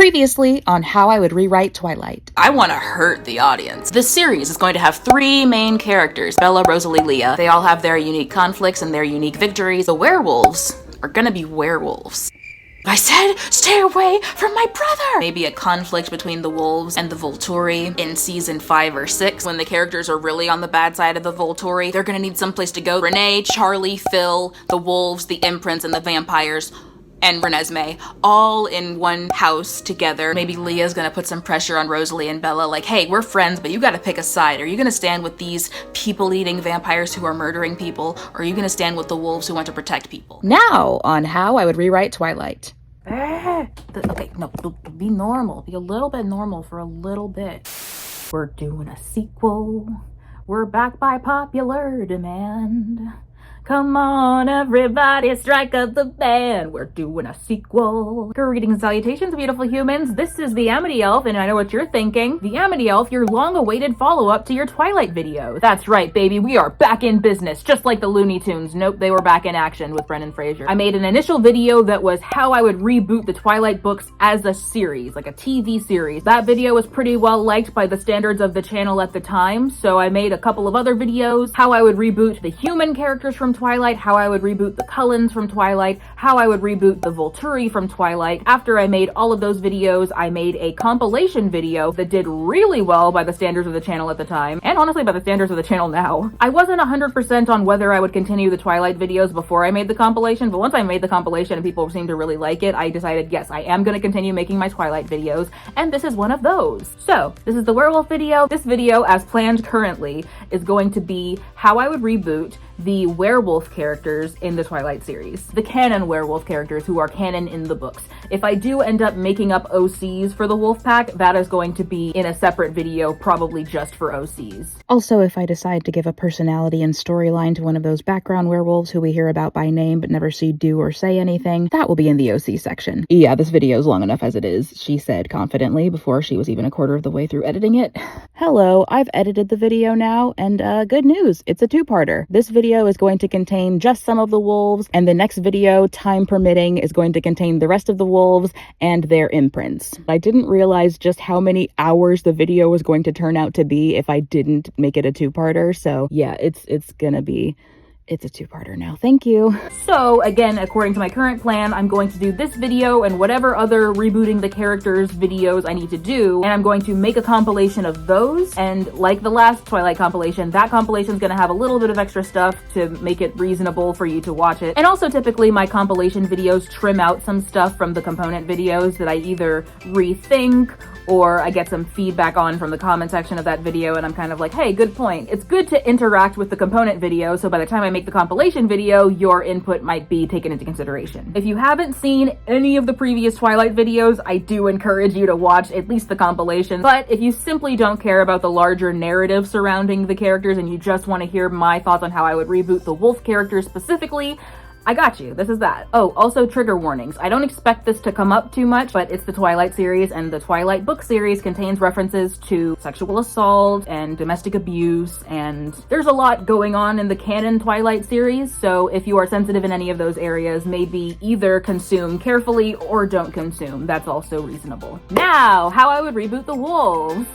Previously on How I Would Rewrite Twilight. I want to hurt the audience. This series is going to have 3 main characters, Bella, Rosalie, Leah. They all have their unique conflicts and their unique victories. The werewolves are gonna be werewolves. I said, stay away from my brother! Maybe a conflict between the wolves and the Volturi in season 5 or 6. When the characters are really on the bad side of the Volturi, they're gonna need someplace to go. Renee, Charlie, Phil, the wolves, the imprints, and the vampires, and Renesmee, all in one house together. Maybe Leah's gonna put some pressure on Rosalie and Bella, like, hey, we're friends, but you gotta pick a side. Are you gonna stand with these people-eating vampires who are murdering people, or are you gonna stand with the wolves who want to protect people? Now on How I Would Rewrite Twilight. Okay, no, be normal. Be a little bit normal for a little bit. We're doing a sequel. We're back by popular demand. Come on, everybody, strike up the band. We're doing a sequel. Greetings and salutations, beautiful humans. This is the Amity Elf, and I know what you're thinking. The Amity Elf, your long-awaited follow-up to your Twilight video. That's right, baby. We are back in business, just like the Looney Tunes. Nope, they were back in action with Brendan Fraser. I made an initial video that was how I would reboot the Twilight books as a series, like a TV series. That video was pretty well liked by the standards of the channel at the time, so I made a couple of other videos, how I would reboot the human characters from Twilight, how I would reboot the Cullens from Twilight, how I would reboot the Volturi from Twilight. After I made all of those videos, I made a compilation video that did really well by the standards of the channel at the time, and honestly by the standards of the channel now. I wasn't 100% on whether I would continue the Twilight videos before I made the compilation, but once I made the compilation and people seemed to really like it, I decided, yes, I am going to continue making my Twilight videos, and this is one of those. So, this is the werewolf video. This video, as planned currently, is going to be how I would reboot the werewolf characters in the Twilight series. The canon werewolf characters who are canon in the books. If I do end up making up OCs for the wolf pack, that is going to be in a separate video, probably just for OCs. Also, if I decide to give a personality and storyline to one of those background werewolves who we hear about by name but never see do or say anything, that will be in the OC section. Yeah, this video is long enough as it is, she said confidently before she was even a quarter of the way through editing it. Hello, I've edited the video now, and good news, it's a 2-parter. This video is going to contain just some of the wolves, and the next video, time permitting, is going to contain the rest of the wolves and their imprints. I didn't realize just how many hours the video was going to turn out to be if I didn't make it a 2-parter, so yeah, it's a 2-parter now. Thank you. So again, according to my current plan, I'm going to do this video and whatever other rebooting the characters videos I need to do, and I'm going to make a compilation of those. And like the last Twilight compilation, that compilation is going to have a little bit of extra stuff to make it reasonable for you to watch it. And also typically my compilation videos trim out some stuff from the component videos that I either rethink or I get some feedback on from the comment section of that video, and I'm kind of like, hey, good point. It's good to interact with the component video, so by the time I make the compilation video, your input might be taken into consideration. If you haven't seen any of the previous Twilight videos, I do encourage you to watch at least the compilation, but if you simply don't care about the larger narrative surrounding the characters and you just want to hear my thoughts on how I would reboot the wolf characters specifically, I got you. This is that. Oh, also trigger warnings. I don't expect this to come up too much, but it's the Twilight series, and the Twilight book series contains references to sexual assault and domestic abuse, and there's a lot going on in the canon Twilight series, so if you are sensitive in any of those areas, maybe either consume carefully or don't consume. That's also reasonable. Now, how I would reboot the wolves.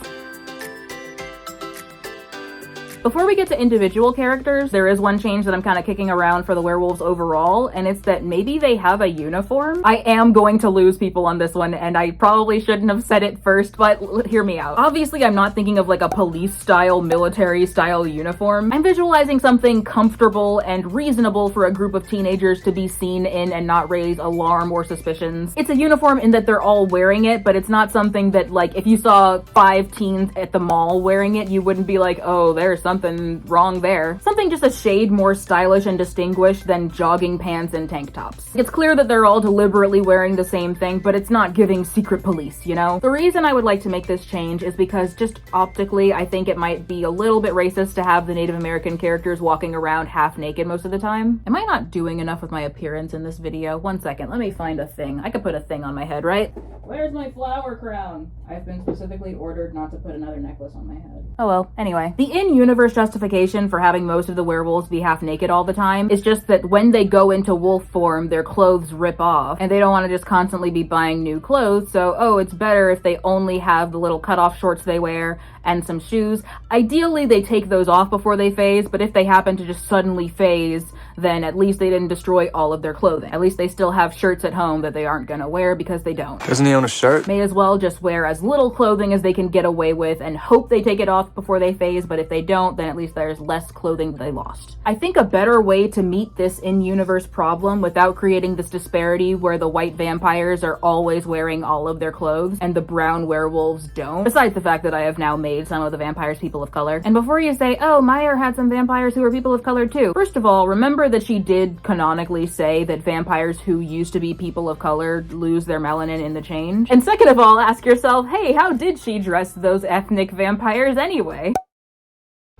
Before we get to individual characters, there is one change that I'm kind of kicking around for the werewolves overall, and it's that maybe they have a uniform. I am going to lose people on this one, and I probably shouldn't have said it first, but hear me out. Obviously, I'm not thinking of like a police-style, military-style uniform. I'm visualizing something comfortable and reasonable for a group of teenagers to be seen in and not raise alarm or suspicions. It's a uniform in that they're all wearing it, but it's not something that, like, if you saw 5 teens at the mall wearing it, you wouldn't be like, oh, there's something wrong there. Something just a shade more stylish and distinguished than jogging pants and tank tops. It's clear that they're all deliberately wearing the same thing, but it's not giving secret police, you know? The reason I would like to make this change is because just optically, I think it might be a little bit racist to have the Native American characters walking around half naked most of the time. Am I not doing enough with my appearance in this video? One second, let me find a thing. I could put a thing on my head, right? Where's my flower crown? I've been specifically ordered not to put another necklace on my head. Oh well, anyway. The in-universe universe justification for having most of the werewolves be half naked all the time. It's just that when they go into wolf form, their clothes rip off, and they don't want to just constantly be buying new clothes, so, oh, it's better if they only have the little cutoff shorts they wear and some shoes. Ideally, they take those off before they phase, but if they happen to just suddenly phase, then at least they didn't destroy all of their clothing. At least they still have shirts at home that they aren't gonna wear because they don't. Doesn't he own a shirt? May as well just wear as little clothing as they can get away with and hope they take it off before they phase, but if they don't, then at least there's less clothing they lost. I think a better way to meet this in-universe problem without creating this disparity where the white vampires are always wearing all of their clothes and the brown werewolves don't, besides the fact that I have now made some of the vampires people of color. And before you say, oh, Meyer had some vampires who were people of color too, first of all, remember that she did canonically say that vampires who used to be people of color lose their melanin in the change. And second of all, ask yourself, hey, how did she dress those ethnic vampires anyway?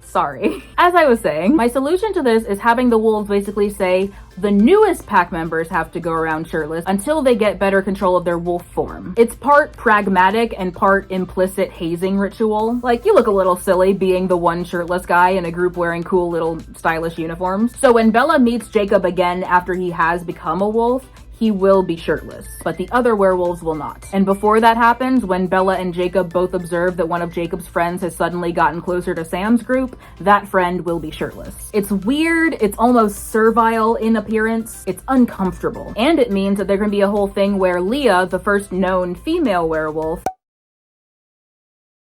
Sorry. As I was saying, my solution to this is having the wolves basically say the newest pack members have to go around shirtless until they get better control of their wolf form. It's part pragmatic and part implicit hazing ritual. Like, you look a little silly being the one shirtless guy in a group wearing cool little stylish uniforms. So when Bella meets Jacob again after he has become a wolf, he will be shirtless, but the other werewolves will not. And before that happens, when Bella and Jacob both observe that one of Jacob's friends has suddenly gotten closer to Sam's group, that friend will be shirtless. It's weird, it's almost servile in appearance, it's uncomfortable. And it means that there can be a whole thing where Leah, the first known female werewolf,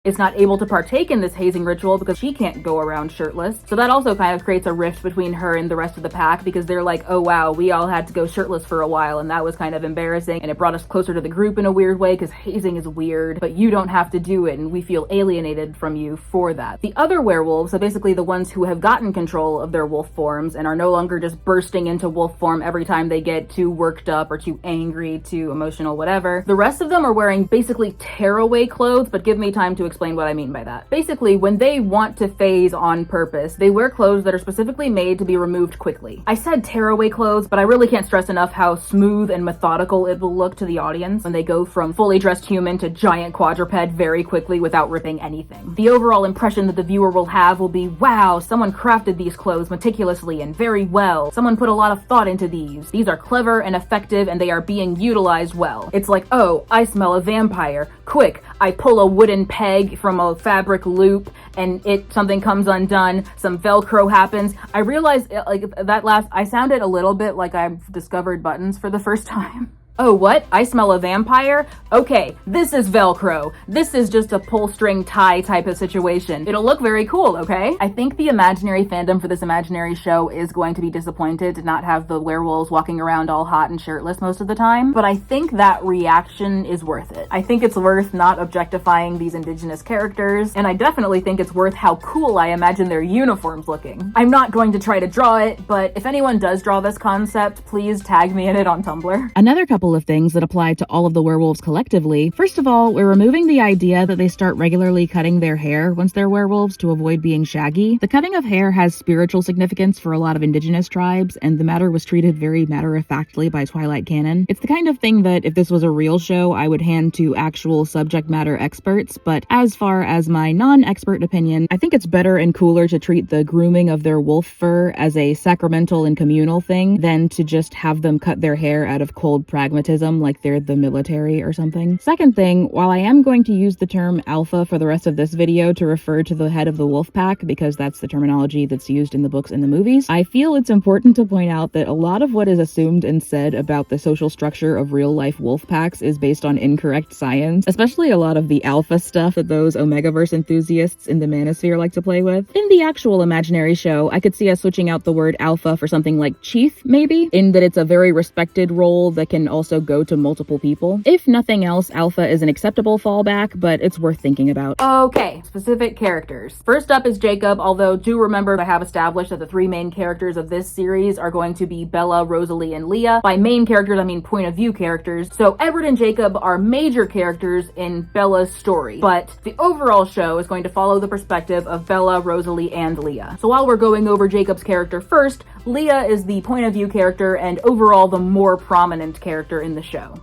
is not able to partake in this hazing ritual because she can't go around shirtless. So that also kind of creates a rift between her and the rest of the pack because they're like, oh wow, we all had to go shirtless for a while and that was kind of embarrassing and it brought us closer to the group in a weird way because hazing is weird, but you don't have to do it and we feel alienated from you for that. The other werewolves, so basically the ones who have gotten control of their wolf forms and are no longer just bursting into wolf form every time they get too worked up or too angry, too emotional, whatever. The rest of them are wearing basically tearaway clothes, but give me time to explain what I mean by that. Basically, when they want to phase on purpose, they wear clothes that are specifically made to be removed quickly. I said tearaway clothes, but I really can't stress enough how smooth and methodical it will look to the audience when they go from fully dressed human to giant quadruped very quickly without ripping anything. The overall impression that the viewer will have will be, wow, someone crafted these clothes meticulously and very well. Someone put a lot of thought into these. These are clever and effective and they are being utilized well. It's like, oh, I smell a vampire. Quick, I pull a wooden peg from a fabric loop and something comes undone, some Velcro happens. I realized I sounded a little bit like I've discovered buttons for the first time. Oh, what? I smell a vampire? Okay, this is Velcro. This is just a pull string tie type of situation. It'll look very cool, okay? I think the imaginary fandom for this imaginary show is going to be disappointed to not have the werewolves walking around all hot and shirtless most of the time, but I think that reaction is worth it. I think it's worth not objectifying these indigenous characters, and I definitely think it's worth how cool I imagine their uniforms looking. I'm not going to try to draw it, but if anyone does draw this concept, please tag me in it on Tumblr. Another couple of things that apply to all of the werewolves collectively. First of all, we're removing the idea that they start regularly cutting their hair once they're werewolves to avoid being shaggy. The cutting of hair has spiritual significance for a lot of indigenous tribes, and the matter was treated very matter-of-factly by Twilight canon. It's the kind of thing that if this was a real show, I would hand to actual subject matter experts, but as far as my non-expert opinion, I think it's better and cooler to treat the grooming of their wolf fur as a sacramental and communal thing than to just have them cut their hair out of cold pragmatism like they're the military or something. Second thing, while I am going to use the term alpha for the rest of this video to refer to the head of the wolf pack because that's the terminology that's used in the books and the movies, I feel it's important to point out that a lot of what is assumed and said about the social structure of real-life wolf packs is based on incorrect science, especially a lot of the alpha stuff that those Omegaverse enthusiasts in the Manosphere like to play with. In the actual imaginary show, I could see us switching out the word alpha for something like chief, maybe, in that it's a very respected role that can also go to multiple people. If nothing else, alpha is an acceptable fallback, but it's worth thinking about. Okay, specific characters. First up is Jacob, although do remember I have established that the three main characters of this series are going to be Bella, Rosalie, and Leah. By main characters, I mean point of view characters. So Edward and Jacob are major characters in Bella's story, but the overall show is going to follow the perspective of Bella, Rosalie, and Leah. So while we're going over Jacob's character first, Leah is the point of view character and overall the more prominent character in the show.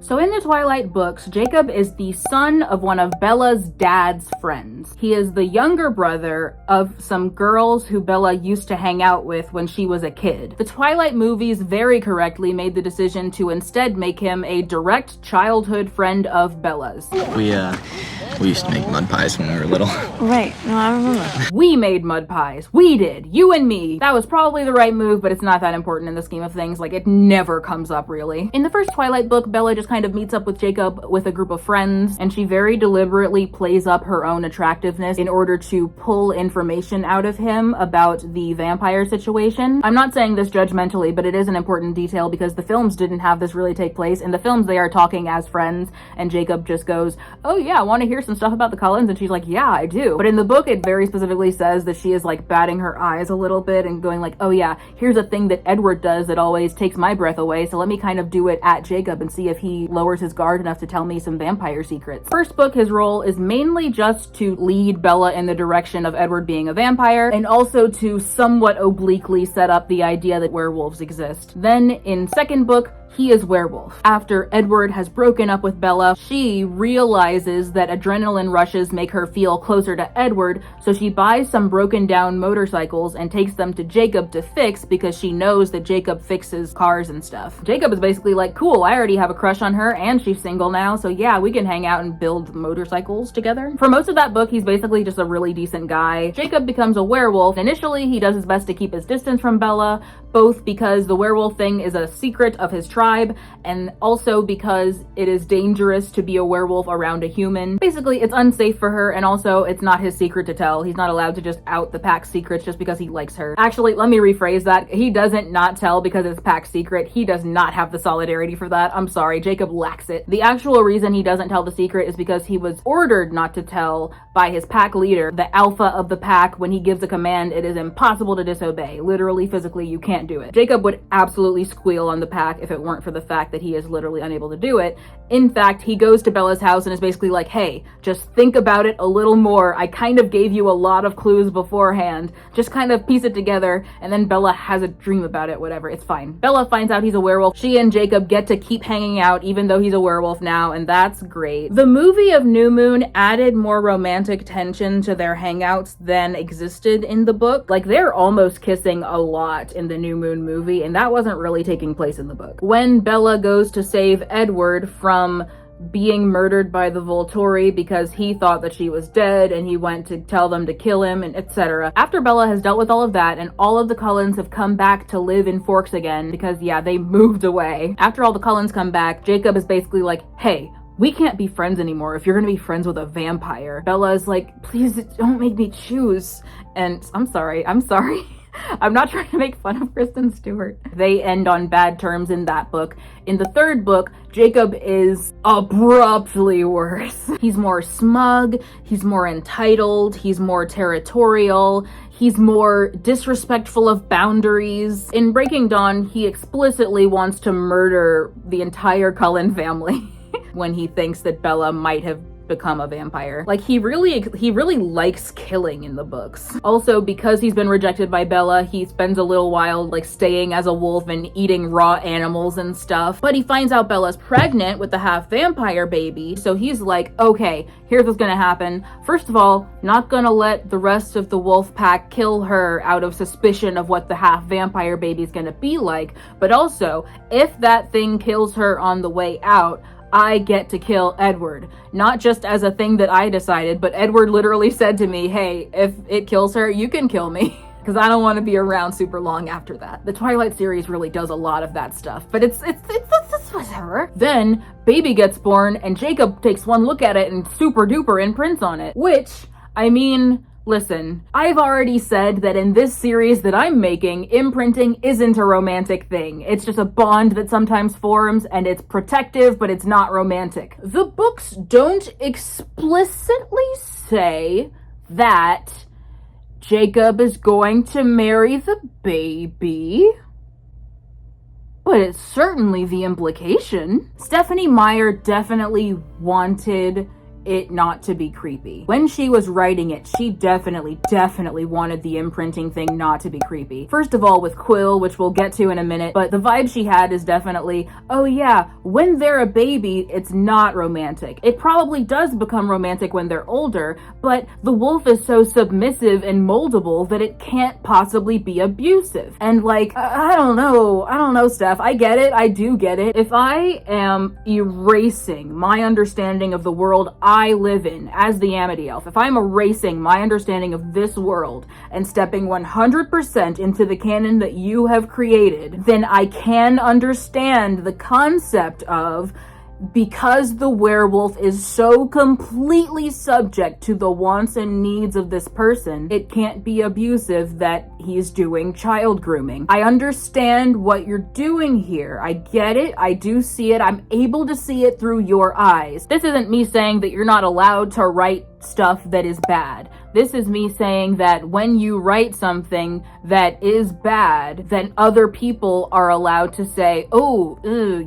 So in the Twilight books, Jacob is the son of one of Bella's dad's friends. He is the younger brother of some girls who Bella used to hang out with when she was a kid. The Twilight movies very correctly made the decision to instead make him a direct childhood friend of Bella's. We used to make mud pies when we were little. Right, no, I remember. We made mud pies. We did. You and me. That was probably the right move, but it's not that important in the scheme of things. Like, it never comes up, really. In the first Twilight book, Bella just kind of meets up with Jacob with a group of friends, and she very deliberately plays up her own attractiveness in order to pull information out of him about the vampire situation. I'm not saying this judgmentally, but it is an important detail because the films didn't have this really take place. In the films, they are talking as friends, and Jacob just goes, "Oh yeah, I want to hear some stuff about the Cullens," and she's like, "Yeah, I do." But in the book, it very specifically says that she is like batting her eyes a little bit and going like, "Oh yeah, here's a thing that Edward does that always takes my breath away, so let me kind of do it at Jacob and see if he lowers his guard enough to tell me some vampire secrets." First book, his role is mainly just to lead Bella in the direction of Edward being a vampire, and also to somewhat obliquely set up the idea that werewolves exist. Then in second book, he is werewolf. After Edward has broken up with Bella, she realizes that adrenaline rushes make her feel closer to Edward, so she buys some broken down motorcycles and takes them to Jacob to fix because she knows that Jacob fixes cars and stuff. Jacob is basically like, "Cool, I already have a crush on her and she's single now, so yeah, we can hang out and build motorcycles together." For most of that book, he's basically just a really decent guy. Jacob becomes a werewolf. Initially, he does his best to keep his distance from Bella, both because the werewolf thing is a secret of his tribe, and also because it is dangerous to be a werewolf around a human. Basically, it's unsafe for her, and also it's not his secret to tell. He's not allowed to just out the pack's secrets just because he likes her. Actually, let me rephrase that. He doesn't not tell because it's pack's secret. He does not have the solidarity for that. I'm sorry, Jacob lacks it. The actual reason he doesn't tell the secret is because he was ordered not to tell by his pack leader, the alpha of the pack. When he gives a command, it is impossible to disobey. Literally, physically, you can't do it. Jacob would absolutely squeal on the pack if it weren't for the fact that he is literally unable to do it. In fact, he goes to Bella's house and is basically like, "Hey, just think about it a little more. I kind of gave you a lot of clues beforehand. Just kind of piece it together." And then Bella has a dream about it, whatever. It's fine. Bella finds out he's a werewolf. She and Jacob get to keep hanging out even though he's a werewolf now, and that's great. The movie of New Moon added more romantic tension to their hangouts than existed in the book. Like, they're almost kissing a lot in the New Moon movie, and that wasn't really taking place in the book. When Bella goes to save Edward from being murdered by the Volturi because he thought that she was dead and he went to tell them to kill him and etc. After Bella has dealt with all of that and all of the Cullens have come back to live in Forks again because, yeah, they moved away. After all the Cullens come back, Jacob is basically like, "Hey, we can't be friends anymore if you're gonna be friends with a vampire." Bella's like, "Please don't make me choose." And I'm sorry. I'm not trying to make fun of Kristen Stewart. They end on bad terms in that book. In the third book, Jacob is abruptly worse. He's more smug, he's more entitled, he's more territorial, he's more disrespectful of boundaries. In Breaking Dawn, he explicitly wants to murder the entire Cullen family when he thinks that Bella might have become a vampire. Like, he really likes killing in the books. Also, because he's been rejected by Bella, he spends a little while like staying as a wolf and eating raw animals and stuff. But he finds out Bella's pregnant with the half vampire baby, so he's like, "Okay, here's what's gonna happen. First of all, not gonna let the rest of the wolf pack kill her out of suspicion of what the half vampire baby's gonna be like, but also, if that thing kills her on the way out, I get to kill Edward. Not just as a thing that I decided, but Edward literally said to me, "Hey, if it kills her, you can kill me." Because I don't want to be around super long after that. The Twilight series really does a lot of that stuff, but it's whatever. Then, baby gets born, and Jacob takes one look at it and super duper imprints on it. Which, I mean, listen, I've already said that in this series that I'm making, imprinting isn't a romantic thing. It's just a bond that sometimes forms, and it's protective, but it's not romantic. The books don't explicitly say that Jacob is going to marry the baby, but it's certainly the implication. Stephenie Meyer definitely wanted it not to be creepy. When she was writing it, she definitely wanted the imprinting thing not to be creepy. First of all, with Quill, which we'll get to in a minute, but the vibe she had is definitely, oh yeah, when they're a baby, it's not romantic. It probably does become romantic when they're older, but the wolf is so submissive and moldable that it can't possibly be abusive. And like, I don't know, Steph. I get it. I do get it. If I am erasing my understanding of the world I live in as the Amity Elf, if I'm erasing my understanding of this world and stepping 100% into the canon that you have created, then I can understand the concept of, because the werewolf is so completely subject to the wants and needs of this person, it can't be abusive that he's doing child grooming. I understand what you're doing here. I get it. I do see it. I'm able to see it through your eyes. This isn't me saying that you're not allowed to write stuff that is bad. This is me saying that when you write something that is bad, then other people are allowed to say, oh,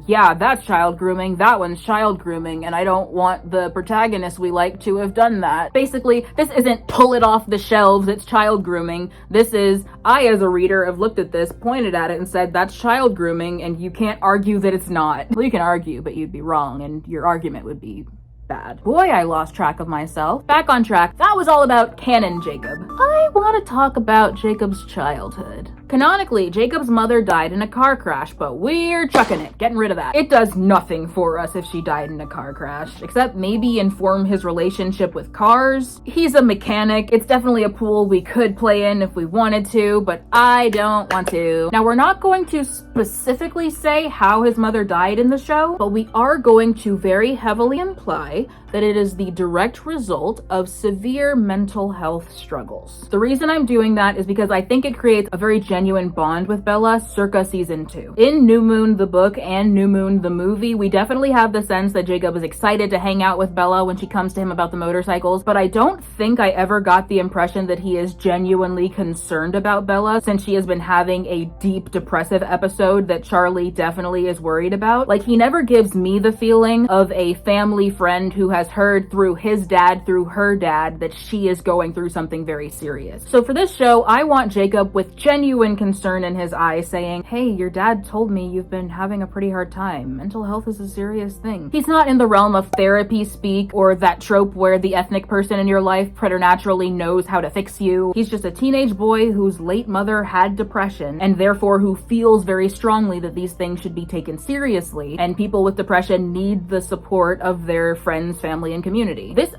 yeah, that's child grooming, that one's child grooming, and I don't want the protagonist we like to have done that. Basically, this isn't pull it off the shelves, it's child grooming. This is, I as a reader have looked at this, pointed at it, and said, that's child grooming, and you can't argue that it's not. Well, you can argue, but you'd be wrong, and your argument would be bad. Boy, I lost track of myself. Back on track. That was all about canon Jacob. I want to talk about Jacob's childhood. Canonically, Jacob's mother died in a car crash, but we're chucking it, getting rid of that. It does nothing for us if she died in a car crash, except maybe inform his relationship with cars. He's a mechanic. It's definitely a pool we could play in if we wanted to, but I don't want to. Now, we're not going to specifically say how his mother died in the show, but we are going to very heavily imply that it is the direct result of severe mental health struggles. The reason I'm doing that is because I think it creates a very genuine bond with Bella circa season 2. In New Moon the book and New Moon the movie, we definitely have the sense that Jacob is excited to hang out with Bella when she comes to him about the motorcycles, but I don't think I ever got the impression that he is genuinely concerned about Bella, since she has been having a deep depressive episode that Charlie definitely is worried about. Like, he never gives me the feeling of a family friend who has heard through his dad, through her dad, that she is going through something very serious. So for this show, I want Jacob with genuine concern in his eyes saying, hey, your dad told me you've been having a pretty hard time. Mental health is a serious thing. He's not in the realm of therapy speak or that trope where the ethnic person in your life preternaturally knows how to fix you. He's just a teenage boy whose late mother had depression, and therefore who feels very strongly that these things should be taken seriously, and people with depression need the support of their friends, family, and community. This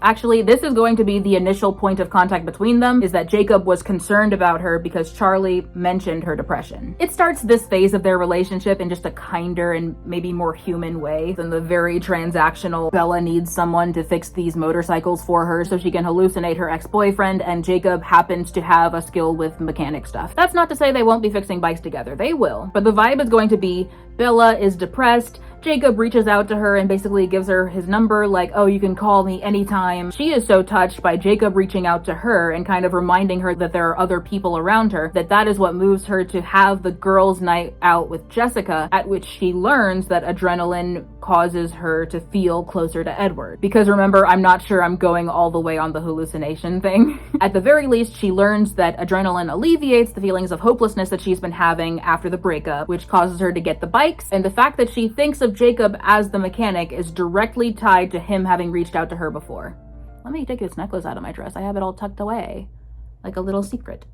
is going to be the initial point of contact between them, is that Jacob was concerned about her because Charlie mentioned her depression. It starts this phase of their relationship in just a kinder and maybe more human way than the very transactional, Bella needs someone to fix these motorcycles for her so she can hallucinate her ex-boyfriend, and Jacob happens to have a skill with mechanic stuff. That's not to say they won't be fixing bikes together. They will. But the vibe is going to be Bella is depressed, Jacob reaches out to her and basically gives her his number, like, oh, you can call me anytime. She is so touched by Jacob reaching out to her and kind of reminding her that there are other people around her, that is what moves her to have the girls' night out with Jessica, at which she learns that adrenaline causes her to feel closer to Edward. Because remember, I'm not sure I'm going all the way on the hallucination thing. At the very least, she learns that adrenaline alleviates the feelings of hopelessness that she's been having after the breakup, which causes her to get the bikes, and the fact that she thinks of Jacob as the mechanic is directly tied to him having reached out to her before. Let me take this necklace out of my dress. I have it all tucked away, like a little secret.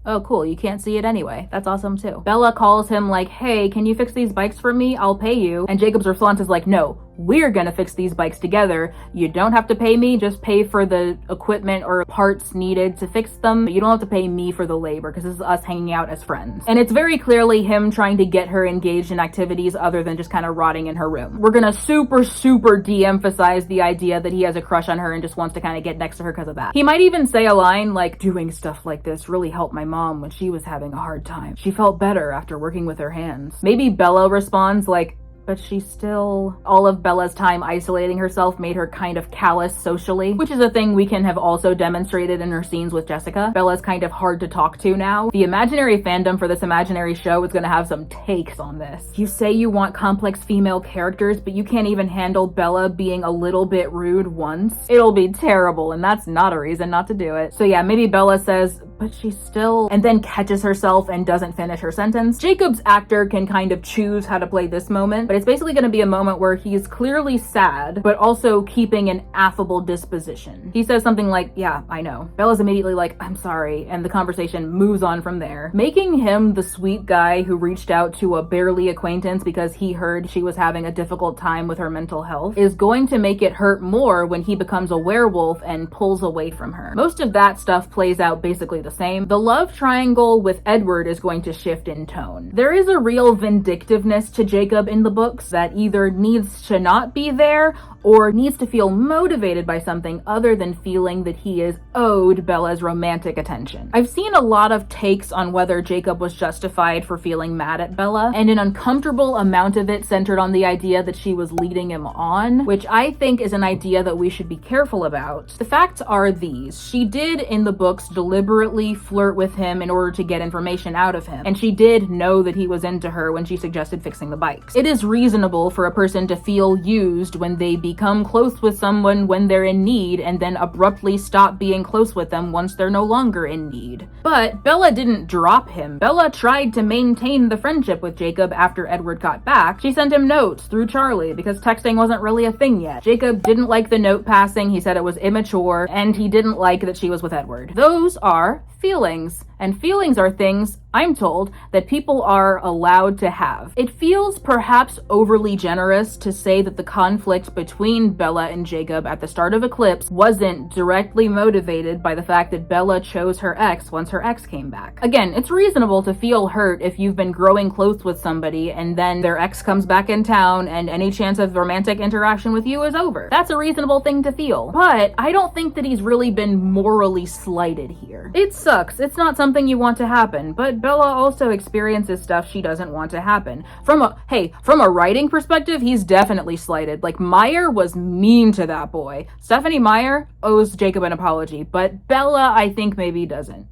Oh, cool. You can't see it anyway. That's awesome too. Bella calls him like, hey, can you fix these bikes for me? I'll pay you. And Jacob's response is like, no, we're gonna fix these bikes together. You don't have to pay me, just pay for the equipment or parts needed to fix them. But you don't have to pay me for the labor, because this is us hanging out as friends. And it's very clearly him trying to get her engaged in activities other than just kind of rotting in her room. We're gonna super de-emphasize the idea that he has a crush on her and just wants to kind of get next to her because of that. He might even say a line like, doing stuff like this really helped my mom when she was having a hard time. She felt better after working with her hands. Maybe Bella responds like, but she's still... All of Bella's time isolating herself made her kind of callous socially, which is a thing we can have also demonstrated in her scenes with Jessica. Bella's kind of hard to talk to now. The imaginary fandom for this imaginary show is gonna have some takes on this. You say you want complex female characters, but you can't even handle Bella being a little bit rude once. It'll be terrible, and that's not a reason not to do it. So yeah, maybe Bella says, but she's still... and then catches herself and doesn't finish her sentence. Jacob's actor can kind of choose how to play this moment, but it's basically gonna be a moment where he's clearly sad, but also keeping an affable disposition. He says something like, yeah, I know. Bella's immediately like, I'm sorry, and the conversation moves on from there. Making him the sweet guy who reached out to a barely acquaintance because he heard she was having a difficult time with her mental health is going to make it hurt more when he becomes a werewolf and pulls away from her. Most of that stuff plays out basically the same. The love triangle with Edward is going to shift in tone. There is a real vindictiveness to Jacob in the books that either needs to not be there or needs to feel motivated by something other than feeling that he is owed Bella's romantic attention. I've seen a lot of takes on whether Jacob was justified for feeling mad at Bella, and an uncomfortable amount of it centered on the idea that she was leading him on, which I think is an idea that we should be careful about. The facts are these. She did, in the books, deliberately flirt with him in order to get information out of him, and she did know that he was into her when she suggested fixing the bikes. It is reasonable for a person to feel used when they become close with someone when they're in need and then abruptly stop being close with them once they're no longer in need. But Bella didn't drop him. Bella tried to maintain the friendship with Jacob after Edward got back. She sent him notes through Charlie because texting wasn't really a thing yet. Jacob didn't like the note passing. He said it was immature, and he didn't like that she was with Edward. Those are feelings. And feelings are things, I'm told, that people are allowed to have. It feels perhaps overly generous to say that the conflict between Bella and Jacob at the start of Eclipse wasn't directly motivated by the fact that Bella chose her ex once her ex came back. Again, it's reasonable to feel hurt if you've been growing close with somebody and then their ex comes back in town and any chance of romantic interaction with you is over. That's a reasonable thing to feel. But I don't think that he's really been morally slighted here. It sucks. It's not something you want to happen, but Bella also experiences stuff she doesn't want to happen. From a writing perspective, he's definitely slighted. Like, Meyer was mean to that boy. Stephanie Meyer owes Jacob an apology, but Bella, I think, maybe doesn't.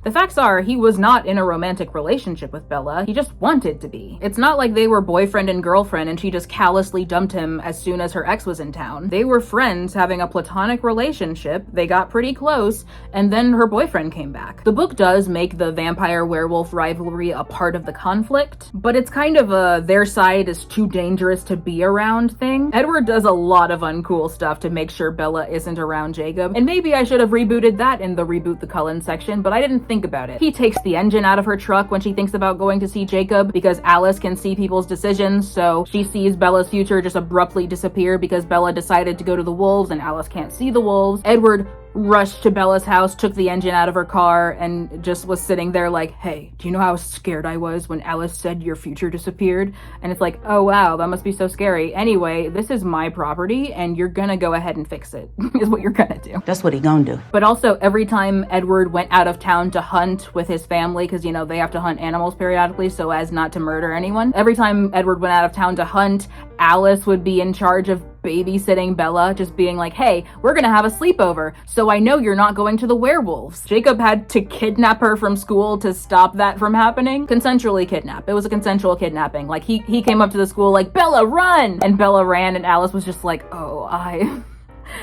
The facts are, he was not in a romantic relationship with Bella. He just wanted to be. It's not like they were boyfriend and girlfriend and she just callously dumped him as soon as her ex was in town. They were friends having a platonic relationship, they got pretty close, and then her boyfriend came back. The book does make the vampire-werewolf rivalry a part of the conflict, but it's kind of a their side is too dangerous to be around thing. Edward does a lot of uncool stuff to make sure Bella isn't around Jacob, and maybe I should have rebooted that in the Reboot the Cullen section, but I didn't think about it. He takes the engine out of her truck when she thinks about going to see Jacob because Alice can see people's decisions, so she sees Bella's future just abruptly disappear because Bella decided to go to the wolves and Alice can't see the wolves. Edward rushed to Bella's house, took the engine out of her car, and just was sitting there like, hey, do you know how scared I was when Alice said your future disappeared? And it's like, oh wow, that must be so scary. Anyway, this is my property and you're gonna go ahead and fix it, is what you're gonna do. That's what he gonna do. But also, every time Edward went out of town to hunt with his family, because, you know, they have to hunt animals periodically so as not to murder anyone. Every time Edward went out of town to hunt, Alice would be in charge of babysitting Bella, just being like, hey, we're gonna have a sleepover, so I know you're not going to the werewolves. Jacob had to kidnap her from school to stop that from happening. Consensually kidnap. It was a consensual kidnapping. Like, he came up to the school like, Bella, run! And Bella ran, and Alice was just like, oh,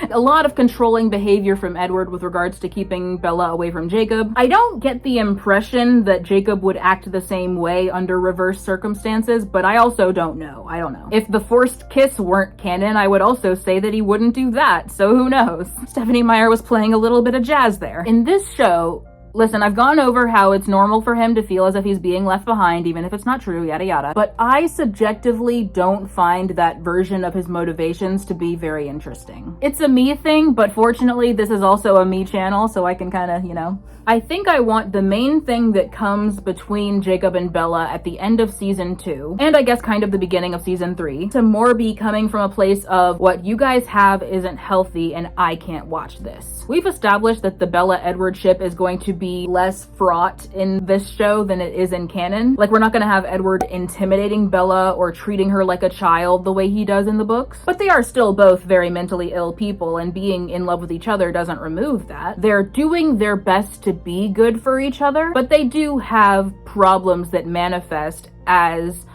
A lot of controlling behavior from Edward with regards to keeping Bella away from Jacob. I don't get the impression that Jacob would act the same way under reverse circumstances, but I also don't know. I don't know. If the forced kiss weren't canon, I would also say that he wouldn't do that, so who knows? Stephanie Meyer was playing a little bit of jazz there. In this show, listen, I've gone over how it's normal for him to feel as if he's being left behind, even if it's not true, yada yada. But I subjectively don't find that version of his motivations to be very interesting. It's a me thing, but fortunately this is also a me channel, so I can kind of, you know. I think I want the main thing that comes between Jacob and Bella at the end of season 2, and I guess kind of the beginning of season 3, to more be coming from a place of what you guys have isn't healthy and I can't watch this. We've established that the Bella-Edward ship is going to be be less fraught in this show than it is in canon. Like, we're not gonna have Edward intimidating Bella or treating her like a child the way he does in the books, but they are still both very mentally ill people, and being in love with each other doesn't remove that. They're doing their best to be good for each other, but they do have problems that manifest as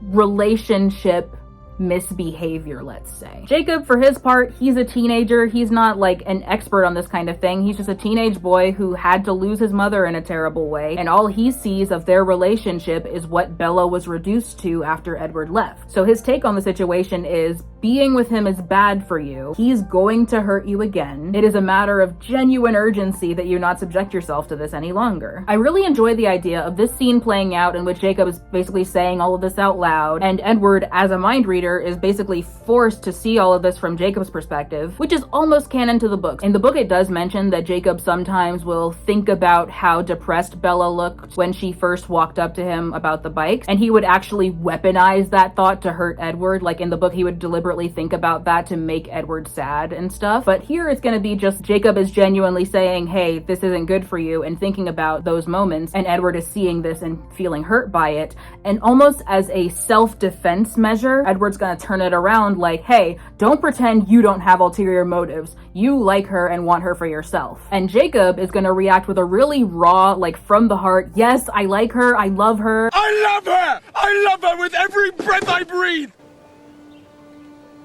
relationship misbehavior, let's say. Jacob, for his part, he's a teenager. He's not like an expert on this kind of thing. He's just a teenage boy who had to lose his mother in a terrible way, and all he sees of their relationship is what Bella was reduced to after Edward left. So his take on the situation is, being with him is bad for you. He's going to hurt you again. It is a matter of genuine urgency that you not subject yourself to this any longer. I really enjoy the idea of this scene playing out in which Jacob is basically saying all of this out loud, and Edward, as a mind reader, is basically forced to see all of this from Jacob's perspective, which is almost canon to the books. In the book, it does mention that Jacob sometimes will think about how depressed Bella looked when she first walked up to him about the bikes, and he would actually weaponize that thought to hurt Edward. Like, in the book, he would deliberately think about that to make Edward sad and stuff. But here it's gonna be just Jacob is genuinely saying, hey, this isn't good for you, and thinking about those moments, and Edward is seeing this and feeling hurt by it, and almost as a self-defense measure, Edward's gonna turn it around like, hey, don't pretend you don't have ulterior motives. You like her and want her for yourself. And Jacob is gonna react with a really raw, like, from the heart, yes, I like her, I love her. I love her! I love her with every breath I breathe!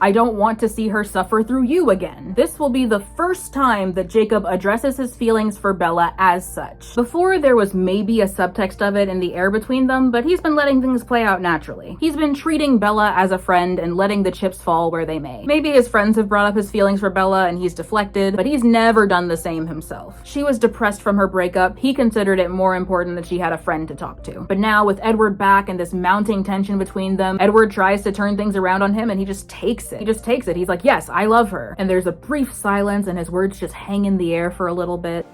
I don't want to see her suffer through you again. This will be the first time that Jacob addresses his feelings for Bella as such. Before, there was maybe a subtext of it in the air between them, but he's been letting things play out naturally. He's been treating Bella as a friend and letting the chips fall where they may. Maybe his friends have brought up his feelings for Bella and he's deflected, but he's never done the same himself. She was depressed from her breakup. He considered it more important that she had a friend to talk to. But now, with Edward back and this mounting tension between them, Edward tries to turn things around on him and he just takes it. He just takes it. He's like, yes, I love her. And there's a brief silence and his words just hang in the air for a little bit.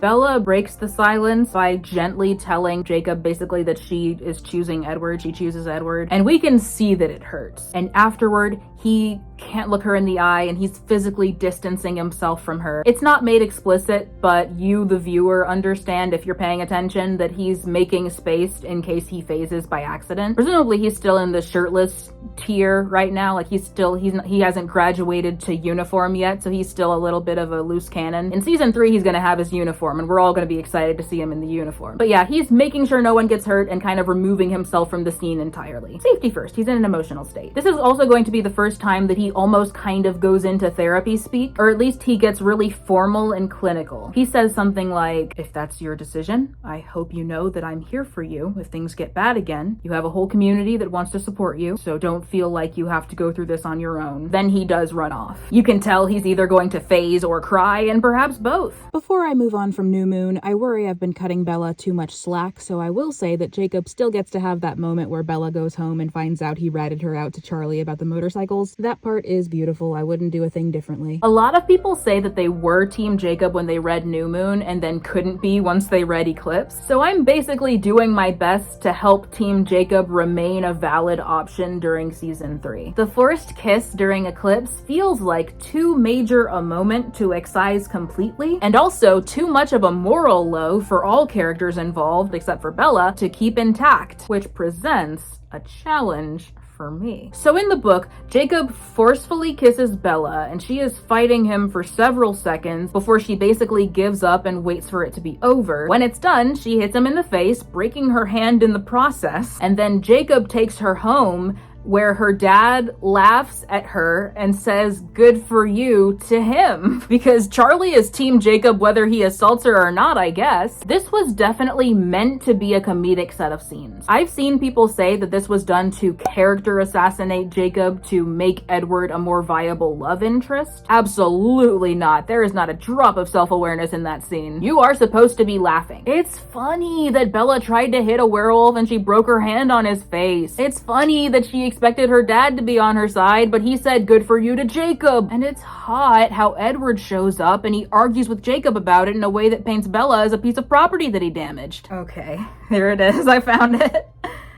Bella breaks the silence by gently telling Jacob basically that she is choosing Edward. She chooses Edward. And we can see that it hurts. And afterward, he can't look her in the eye and he's physically distancing himself from her. It's not made explicit, but you, the viewer, understand if you're paying attention that he's making space in case he phases by accident. Presumably he's still in the shirtless tier right now. Like, he hasn't graduated to uniform yet, so he's still a little bit of a loose cannon. In season 3, he's gonna have his uniform and we're all gonna be excited to see him in the uniform. But yeah, he's making sure no one gets hurt and kind of removing himself from the scene entirely. Safety first. He's in an emotional state. This is also going to be the first time that he almost kind of goes into therapy speak, or at least he gets really formal and clinical. He says something like, if that's your decision, I hope you know that I'm here for you if things get bad again. You have a whole community that wants to support you, so don't feel like you have to go through this on your own. Then he does run off. You can tell he's either going to phase or cry, and perhaps both. Before I move on from New Moon, I worry I've been cutting Bella too much slack, so I will say that Jacob still gets to have that moment where Bella goes home and finds out he ratted her out to Charlie about the motorcycles. That part is beautiful. I wouldn't do a thing differently. A lot of people say that they were Team Jacob when they read New Moon and then couldn't be once they read Eclipse. So I'm basically doing my best to help Team Jacob remain a valid option during season 3. The forced kiss during Eclipse feels like too major a moment to excise completely, and also too much of a moral low for all characters involved except for Bella to keep intact, which presents a challenge for me. So in the book, Jacob forcefully kisses Bella and she is fighting him for several seconds before she basically gives up and waits for it to be over. When it's done, she hits him in the face, breaking her hand in the process, and then Jacob takes her home where her dad laughs at her and says, good for you, to him. Because Charlie is Team Jacob whether he assaults her or not, I guess. This was definitely meant to be a comedic set of scenes. I've seen people say that this was done to character assassinate Jacob to make Edward a more viable love interest. Absolutely not. There is not a drop of self-awareness in that scene. You are supposed to be laughing. It's funny that Bella tried to hit a werewolf and she broke her hand on his face. It's funny that she expected her dad to be on her side, but he said good for you to Jacob. And it's hot how Edward shows up and he argues with Jacob about it in a way that paints Bella as a piece of property that he damaged. Okay, here it is. I found it.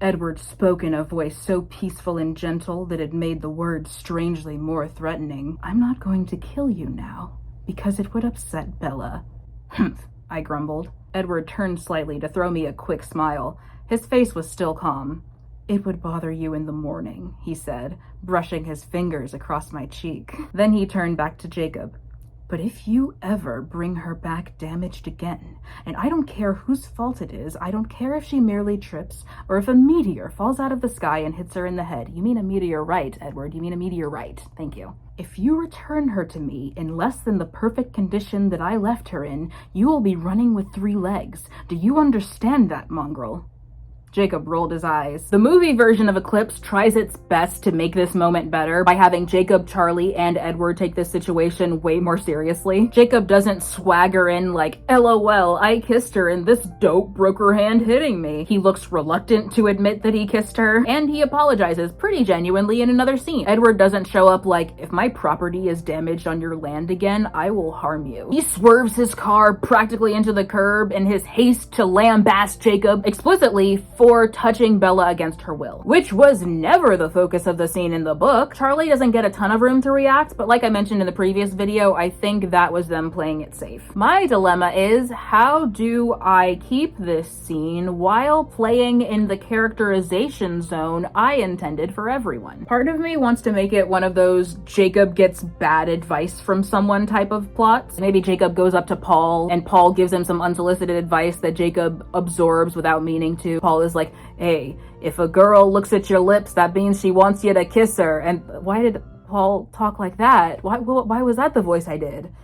Edward spoke in a voice so peaceful and gentle that it made the words strangely more threatening. I'm not going to kill you now, because it would upset Bella. Humph. I grumbled. Edward turned slightly to throw me a quick smile. His face was still calm. It would bother you in the morning, he said, brushing his fingers across my cheek. Then he turned back to Jacob. But if you ever bring her back damaged again, and I don't care whose fault it is, I don't care if she merely trips, or if a meteor falls out of the sky and hits her in the head. You mean a meteorite, Edward. You mean a meteorite. Thank you. If you return her to me in less than the perfect condition that I left her in, you will be running with 3 legs. Do you understand that, mongrel? Jacob rolled his eyes. The movie version of Eclipse tries its best to make this moment better by having Jacob, Charlie, and Edward take this situation way more seriously. Jacob doesn't swagger in like, LOL, I kissed her and this dope broke her hand hitting me. He looks reluctant to admit that he kissed her, and he apologizes pretty genuinely in another scene. Edward doesn't show up like, if my property is damaged on your land again, I will harm you. He swerves his car practically into the curb in his haste to lambaste Jacob explicitly for touching Bella against her will, which was never the focus of the scene in the book. Charlie doesn't get a ton of room to react, but like I mentioned in the previous video, I think that was them playing it safe. My dilemma is, how do I keep this scene while playing in the characterization zone I intended for everyone? Part of me wants to make it one of those Jacob gets bad advice from someone type of plots. Maybe Jacob goes up to Paul and Paul gives him some unsolicited advice that Jacob absorbs without meaning to. Paul is like, hey, if a girl looks at your lips, that means she wants you to kiss her. And why did Paul talk like that? Why was that the voice I did?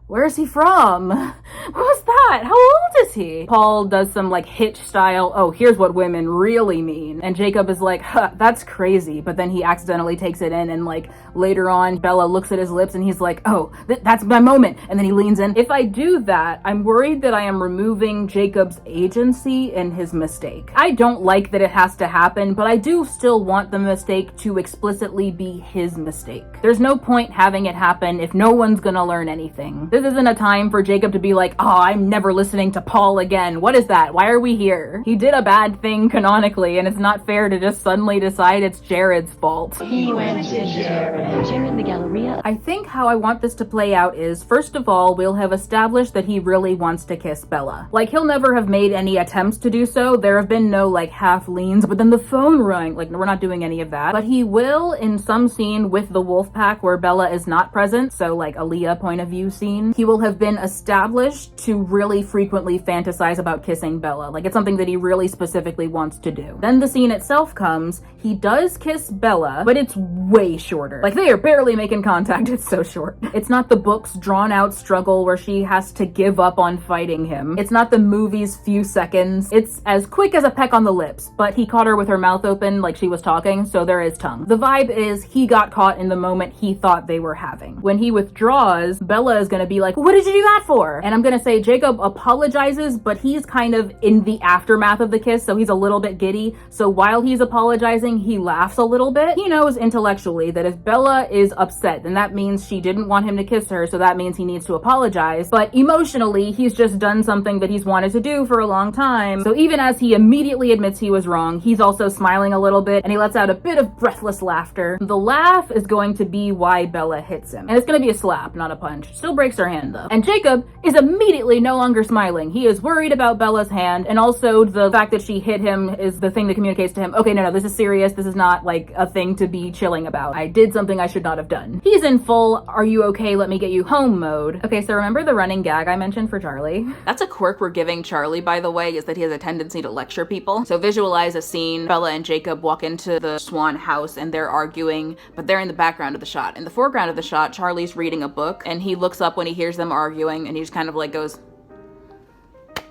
Where is he from? What was that? How old is he? Paul does some like Hitch style, oh, here's what women really mean. And Jacob is like, huh, that's crazy. But then he accidentally takes it in, and like later on, Bella looks at his lips and he's like, oh, that's my moment. And then he leans in. If I do that, I'm worried that I am removing Jacob's agency in his mistake. I don't like that it has to happen, but I do still want the mistake to explicitly be his mistake. There's no point having it happen if no one's gonna learn anything. This isn't a time for Jacob to be like, oh, I'm never listening to Paul again. What is that? Why are we here? He did a bad thing canonically, and it's not fair to just suddenly decide it's Jared's fault. He went to Jared. Jared the Galleria. I think how I want this to play out is, first of all, we'll have established that he really wants to kiss Bella. Like, he'll never have made any attempts to do so. There have been no, like, half leans, but then the phone rang. Like, we're not doing any of that. But he will in some scene with the wolf pack where Bella is not present, so, like, a Leah point of view scene. He will have been established to really frequently fantasize about kissing Bella. Like, it's something that he really specifically wants to do. Then the scene itself comes. He does kiss Bella, but it's way shorter. Like, they are barely making contact. It's so short. It's not the book's drawn out struggle where she has to give up on fighting him. It's not the movie's few seconds. It's as quick as a peck on the lips, but he caught her with her mouth open like she was talking, so there is tongue. The vibe is he got caught in the moment he thought they were having. When he withdraws, Bella is gonna be like, what did you do that for? And I'm gonna say Jacob apologizes, but he's kind of in the aftermath of the kiss, so he's a little bit giddy. So while he's apologizing, he laughs a little bit. He knows intellectually that if Bella is upset, then that means she didn't want him to kiss her, so that means he needs to apologize. But emotionally, he's just done something that he's wanted to do for a long time. So even as he immediately admits he was wrong, he's also smiling a little bit, and he lets out a bit of breathless laughter. The laugh is going to be why Bella hits him. And it's gonna be a slap, not a punch. Still breaks her hand though. And Jacob is immediately no longer smiling. He is worried about Bella's hand, and also the fact that she hit him is the thing that communicates to him, okay, no, this is serious. This is not like a thing to be chilling about. I did something I should not have done. He's in full, are you okay, let me get you home mode. Okay, so remember the running gag I mentioned for Charlie? That's a quirk we're giving Charlie, by the way, is that he has a tendency to lecture people. So visualize a scene, Bella and Jacob walk into the Swan house and they're arguing, but they're in the background of the shot. In the foreground of the shot, Charlie's reading a book, and he looks up when he hears them arguing, and he just kind of like goes,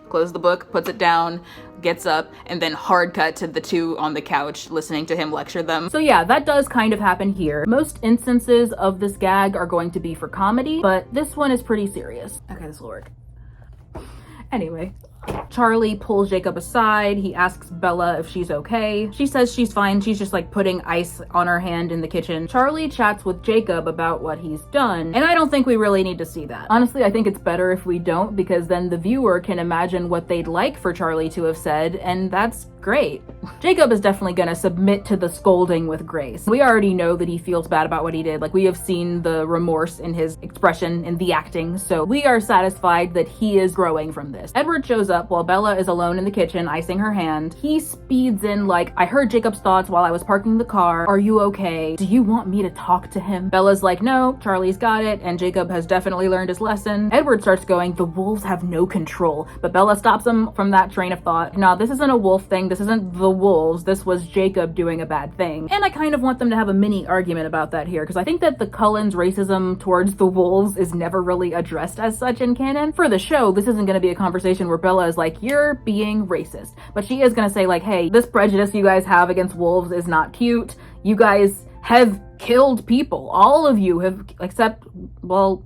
close the book, puts it down, gets up, and then hard cut to the two on the couch listening to him lecture them. So yeah, that does kind of happen here. Most instances of this gag are going to be for comedy, but this one is pretty serious. Okay, this will work. Anyway, Charlie pulls Jacob aside. He asks Bella if she's okay. She says she's fine. She's just like putting ice on her hand in the kitchen. Charlie chats with Jacob about what he's done, and I don't think we really need to see that. Honestly, I think it's better if we don't, because then the viewer can imagine what they'd like for Charlie to have said, and that's great. Jacob is definitely gonna submit to the scolding with grace. We already know that he feels bad about what he did. Like, we have seen the remorse in his expression in the acting, so we are satisfied that he is growing from this. Edward shows up while Bella is alone in the kitchen, icing her hand. He speeds in like, I heard Jacob's thoughts while I was parking the car. Are you okay? Do you want me to talk to him? Bella's like, no, Charlie's got it, and Jacob has definitely learned his lesson. Edward starts going, the wolves have no control, but Bella stops him from that train of thought. No, this isn't a wolf thing. This isn't the wolves. This was Jacob doing a bad thing. And I kind of want them to have a mini argument about that here, because I think that the Cullens' racism towards the wolves is never really addressed as such in canon. For the show, this isn't going to be a conversation where Bella is like, you're being racist. But she is going to say like, hey, this prejudice you guys have against wolves is not cute. You guys have killed people. All of you have, except, well,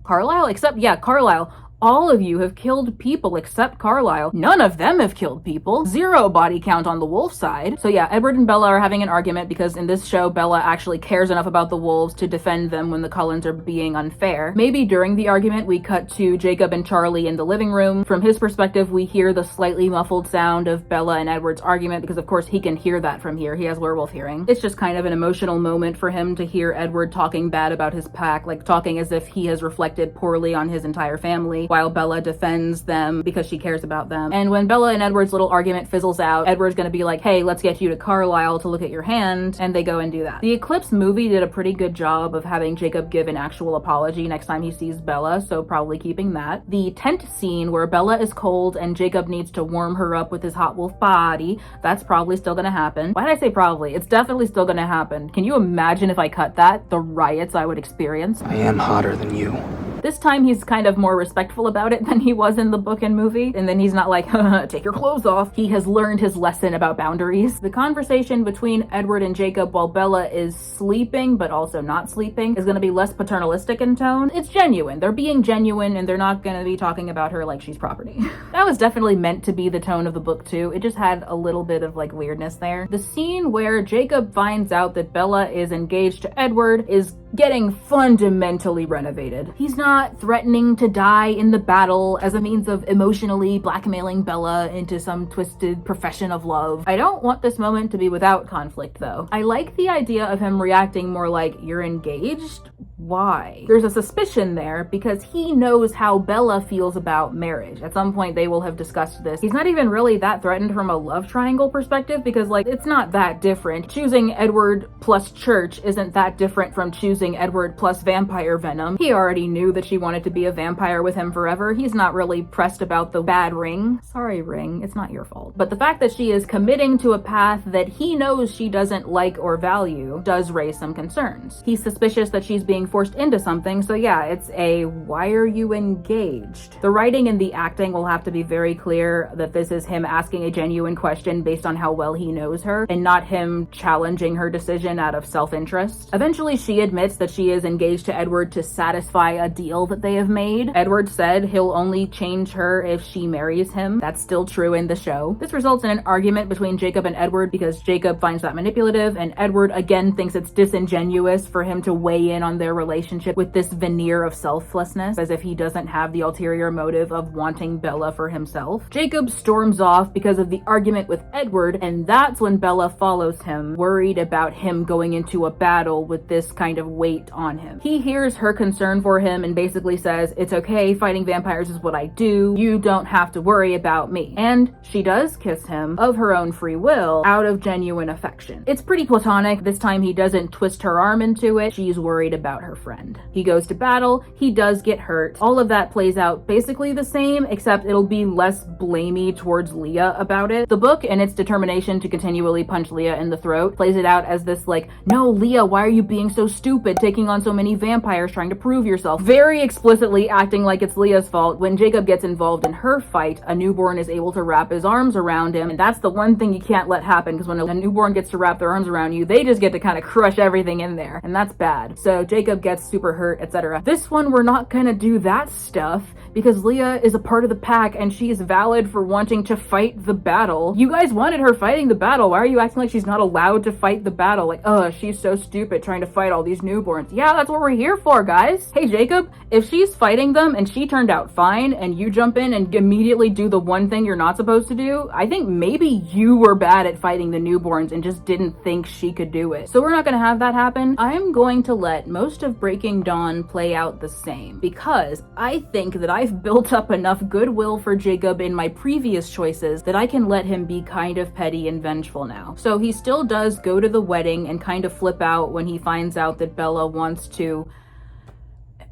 Carlisle? Carlisle. All of you have killed people except Carlisle. None of them have killed people. 0 body count on the wolf side. So yeah, Edward and Bella are having an argument because in this show, Bella actually cares enough about the wolves to defend them when the Cullens are being unfair. Maybe during the argument, we cut to Jacob and Charlie in the living room. From his perspective, we hear the slightly muffled sound of Bella and Edward's argument because of course he can hear that from here. He has werewolf hearing. It's just kind of an emotional moment for him to hear Edward talking bad about his pack, like talking as if he has reflected poorly on his entire family, while Bella defends them because she cares about them. And when Bella and Edward's little argument fizzles out, Edward's gonna be like, hey, let's get you to Carlisle to look at your hand, and they go and do that. The Eclipse movie did a pretty good job of having Jacob give an actual apology next time he sees Bella, so probably keeping that. The tent scene where Bella is cold and Jacob needs to warm her up with his hot wolf body, that's probably still gonna happen. Why did I say probably? It's definitely still gonna happen. Can you imagine if I cut that? The riots I would experience? I am hotter than you. This time he's kind of more respectful about it than he was in the book and movie, and then he's not like, take your clothes off. He has learned his lesson about boundaries. The conversation between Edward and Jacob while Bella is sleeping but also not sleeping is going to be less paternalistic in tone. It's genuine. They're being genuine and they're not going to be talking about her like she's property. That was definitely meant to be the tone of the book too. It just had a little bit of like weirdness there. The scene where Jacob finds out that Bella is engaged to Edward is getting fundamentally renovated. He's not threatening to die in the battle as a means of emotionally blackmailing Bella into some twisted profession of love. I don't want this moment to be without conflict though. I like the idea of him reacting more like, you're engaged? Why? There's a suspicion there because he knows how Bella feels about marriage. At some point they will have discussed this. He's not even really that threatened from a love triangle perspective because like it's not that different. Choosing Edward plus church isn't that different from choosing Edward plus vampire venom. He already knew that she wanted to be a vampire with him forever. He's not really pressed about the bad ring. Sorry, ring. It's not your fault. But the fact that she is committing to a path that he knows she doesn't like or value does raise some concerns. He's suspicious that she's being forced into something, so yeah, it's a why are you engaged? The writing and the acting will have to be very clear that this is him asking a genuine question based on how well he knows her, and not him challenging her decision out of self-interest. Eventually, she admits that she is engaged to Edward to satisfy a deal that they have made. Edward said he'll only change her if she marries him. That's still true in the show. This results in an argument between Jacob and Edward because Jacob finds that manipulative, and Edward again thinks it's disingenuous for him to weigh in on their relationship with this veneer of selflessness, as if he doesn't have the ulterior motive of wanting Bella for himself. Jacob storms off because of the argument with Edward, and that's when Bella follows him, worried about him going into a battle with this kind of weight on him. He hears her concern for him and basically says, it's okay, fighting vampires is what I do, you don't have to worry about me. And she does kiss him of her own free will out of genuine affection. It's pretty platonic. This time he doesn't twist her arm into it. She's worried about her friend. He goes to battle, he does get hurt. All of that plays out basically the same, except it'll be less blamey towards Leah about it. The book, and its determination to continually punch Leah in the throat, plays it out as this like, no, Leah, why are you being so stupid, taking on so many vampires, trying to prove yourself? Very explicitly acting like it's Leah's fault. When Jacob gets involved in her fight, a newborn is able to wrap his arms around him, and that's the one thing you can't let happen, because when a newborn gets to wrap their arms around you, they just get to kind of crush everything in there, and that's bad. So Jacob Jacob gets super hurt, etc. This one, we're not gonna do that stuff because Leah is a part of the pack and she is valid for wanting to fight the battle. You guys wanted her fighting the battle. Why are you acting like she's not allowed to fight the battle? Like, she's so stupid trying to fight all these newborns. Yeah, that's what we're here for, guys. Hey, Jacob, if she's fighting them and she turned out fine and you jump in and immediately do the one thing you're not supposed to do, I think maybe you were bad at fighting the newborns and just didn't think she could do it. So we're not gonna have that happen. I'm going to let most of Breaking Dawn play out the same because I think that I've built up enough goodwill for Jacob in my previous choices that I can let him be kind of petty and vengeful now. So he still does go to the wedding and kind of flip out when he finds out that Bella wants to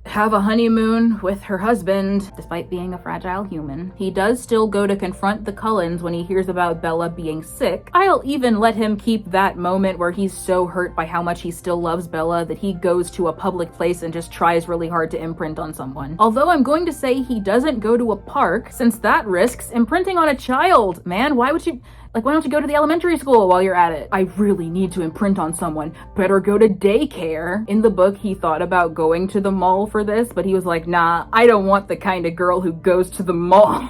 have a honeymoon with her husband, despite being a fragile human. He does still go to confront the Cullens when he hears about Bella being sick. I'll even let him keep that moment where he's so hurt by how much he still loves Bella that he goes to a public place and just tries really hard to imprint on someone. Although I'm going to say he doesn't go to a park, since that risks imprinting on a child. Man, why don't you go to the elementary school while you're at it? I really need to imprint on someone. Better go to daycare. In the book, he thought about going to the mall for this, but he was like, nah, I don't want the kind of girl who goes to the mall.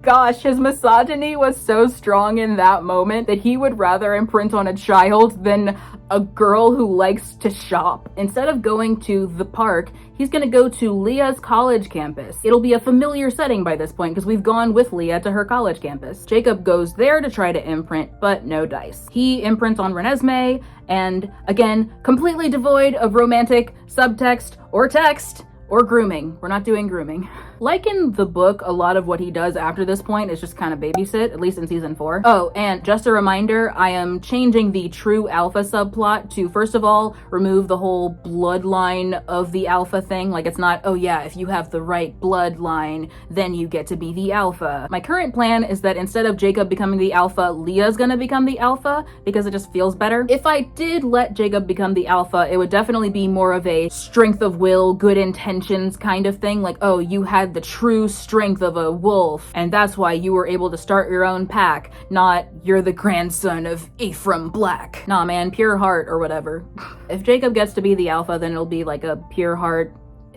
Gosh, his misogyny was so strong in that moment that he would rather imprint on a child than a girl who likes to shop. Instead of going to the park, he's gonna go to Leah's college campus. It'll be a familiar setting by this point because we've gone with Leah to her college campus. Jacob goes there to try to imprint, but no dice. He imprints on Renesmee, and again, completely devoid of romantic subtext or text or grooming. We're not doing grooming. Like in the book, a lot of what he does after this point is just kind of babysit, at least in season 4. Oh, and just a reminder, I am changing the true alpha subplot to, first of all, remove the whole bloodline of the alpha thing. Like, it's not, oh yeah, if you have the right bloodline, then you get to be the alpha. My current plan is that instead of Jacob becoming the alpha, Leah's gonna become the alpha because it just feels better. If I did let Jacob become the alpha, it would definitely be more of a strength of will, good intentions kind of thing. Like, oh, you had the true strength of a wolf, and that's why you were able to start your own pack, not you're the grandson of Ephraim Black. Nah, man, pure heart or whatever. If Jacob gets to be the alpha, then it'll be like a pure heart,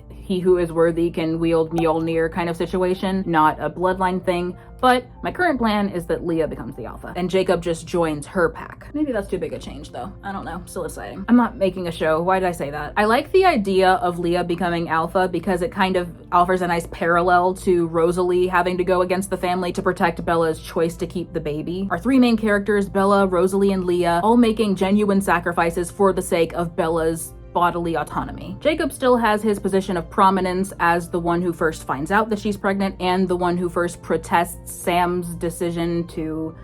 he who is worthy can wield Mjolnir kind of situation, not a bloodline thing. But my current plan is that Leah becomes the alpha and Jacob just joins her pack. Maybe that's too big a change though. I don't know, still deciding. I'm not making a show, why did I say that? I like the idea of Leah becoming alpha because it kind of offers a nice parallel to Rosalie having to go against the family to protect Bella's choice to keep the baby. Our 3 main characters, Bella, Rosalie, and Leah, all making genuine sacrifices for the sake of Bella's bodily autonomy. Jacob still has his position of prominence as the one who first finds out that she's pregnant and the one who first protests Sam's decision to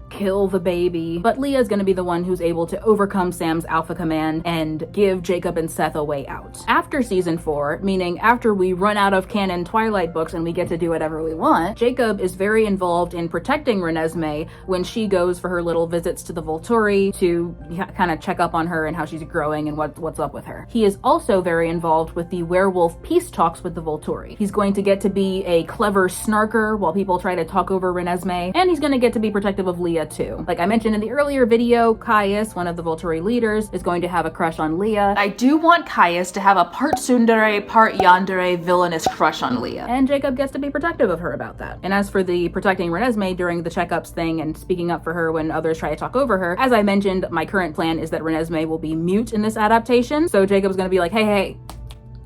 kill the baby, but Leah's gonna be the one who's able to overcome Sam's alpha command and give Jacob and Seth a way out. After season 4, meaning after we run out of canon Twilight books and we get to do whatever we want, Jacob is very involved in protecting Renesmee when she goes for her little visits to the Volturi to kind of check up on her and how she's growing and what's up with her. He is also very involved with the werewolf peace talks with the Volturi. He's going to get to be a clever snarker while people try to talk over Renesmee, and he's going to get to be protective of Leah too. Like I mentioned in the earlier video, Caius, one of the Volturi leaders, is going to have a crush on Leah. I do want Caius to have a part tsundere, part yandere villainous crush on Leah. And Jacob gets to be protective of her about that. And as for the protecting Renesmee during the checkups thing and speaking up for her when others try to talk over her, as I mentioned, my current plan is that Renesmee will be mute in this adaptation. So Jacob's gonna be like, hey,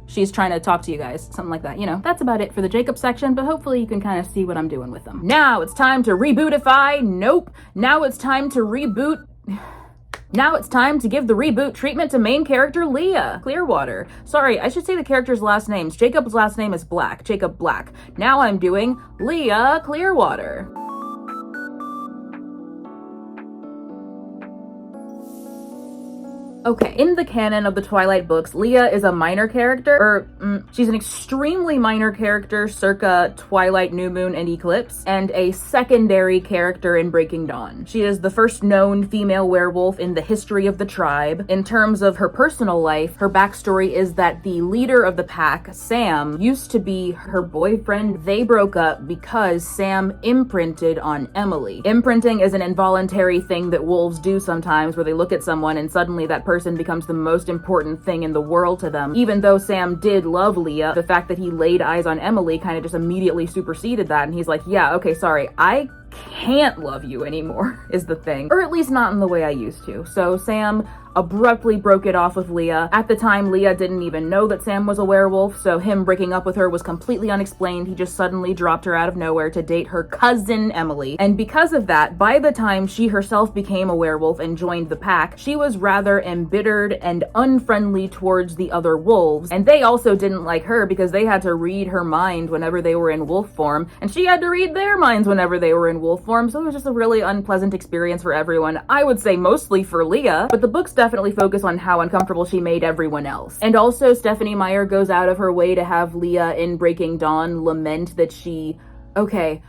she's trying to talk to you guys, something like that, you know. That's about it for the Jacob section, but hopefully you can kind of see what I'm doing with them. Now it's time to rebootify. Nope. Now it's time to reboot. Now it's time to give the reboot treatment to main character Leah Clearwater. Sorry, I should say the character's last names. Jacob's last name is Black, Jacob Black. Now I'm doing Leah Clearwater. Okay, in the canon of the Twilight books, Leah is a minor character, she's an extremely minor character circa Twilight, New Moon, and Eclipse, and a secondary character in Breaking Dawn. She is the first known female werewolf in the history of the tribe. In terms of her personal life, her backstory is that the leader of the pack, Sam, used to be her boyfriend. They broke up because Sam imprinted on Emily. Imprinting is an involuntary thing that wolves do sometimes where they look at someone and suddenly that person person becomes the most important thing in the world to them. Even though Sam did love Leah, the fact that he laid eyes on Emily kind of just immediately superseded that, and he's like, yeah, okay, sorry, I can't love you anymore, is the thing. Or at least not in the way I used to. So Sam abruptly broke it off with Leah. At the time, Leah didn't even know that Sam was a werewolf, so him breaking up with her was completely unexplained. He just suddenly dropped her out of nowhere to date her cousin Emily. And because of that, by the time she herself became a werewolf and joined the pack, she was rather embittered and unfriendly towards the other wolves. And they also didn't like her because they had to read her mind whenever they were in wolf form, and she had to read their minds whenever they were in wolf form, so it was just a really unpleasant experience for everyone. I would say mostly for Leah, but the books definitely focus on how uncomfortable she made everyone else. And also, Stephenie Meyer goes out of her way to have Leah in Breaking Dawn lament that she... Okay,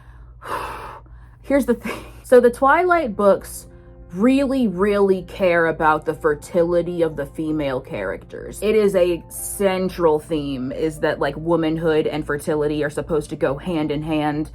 here's the thing. So the Twilight books really care about the fertility of the female characters. It is a central theme, is that like womanhood and fertility are supposed to go hand in hand.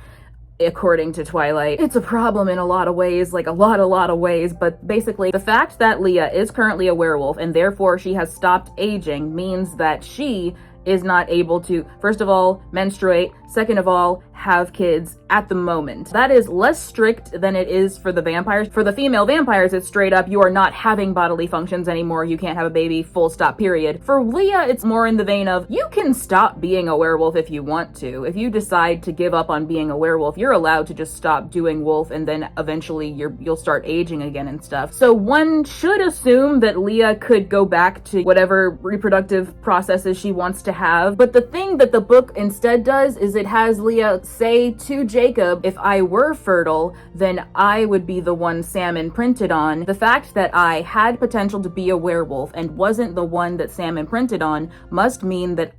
According to Twilight, it's a problem in a lot of ways, like a lot of ways, but basically the fact that Leah is currently a werewolf and therefore she has stopped aging means that she is not able to, first of all, menstruate, second of all, have kids at the moment. That is less strict than it is for the vampires. For the female vampires, it's straight up, you are not having bodily functions anymore, you can't have a baby, full stop, period. For Leah, it's more in the vein of, you can stop being a werewolf if you want to. If you decide to give up on being a werewolf, you're allowed to just stop doing wolf, and then eventually you'll start aging again and stuff. So one should assume that Leah could go back to whatever reproductive processes she wants to have, but the thing that the book instead does is it has Leah say to Jacob, if I were fertile, then I would be the one Sam imprinted on. The fact that I had potential to be a werewolf and wasn't the one that Sam imprinted on must mean that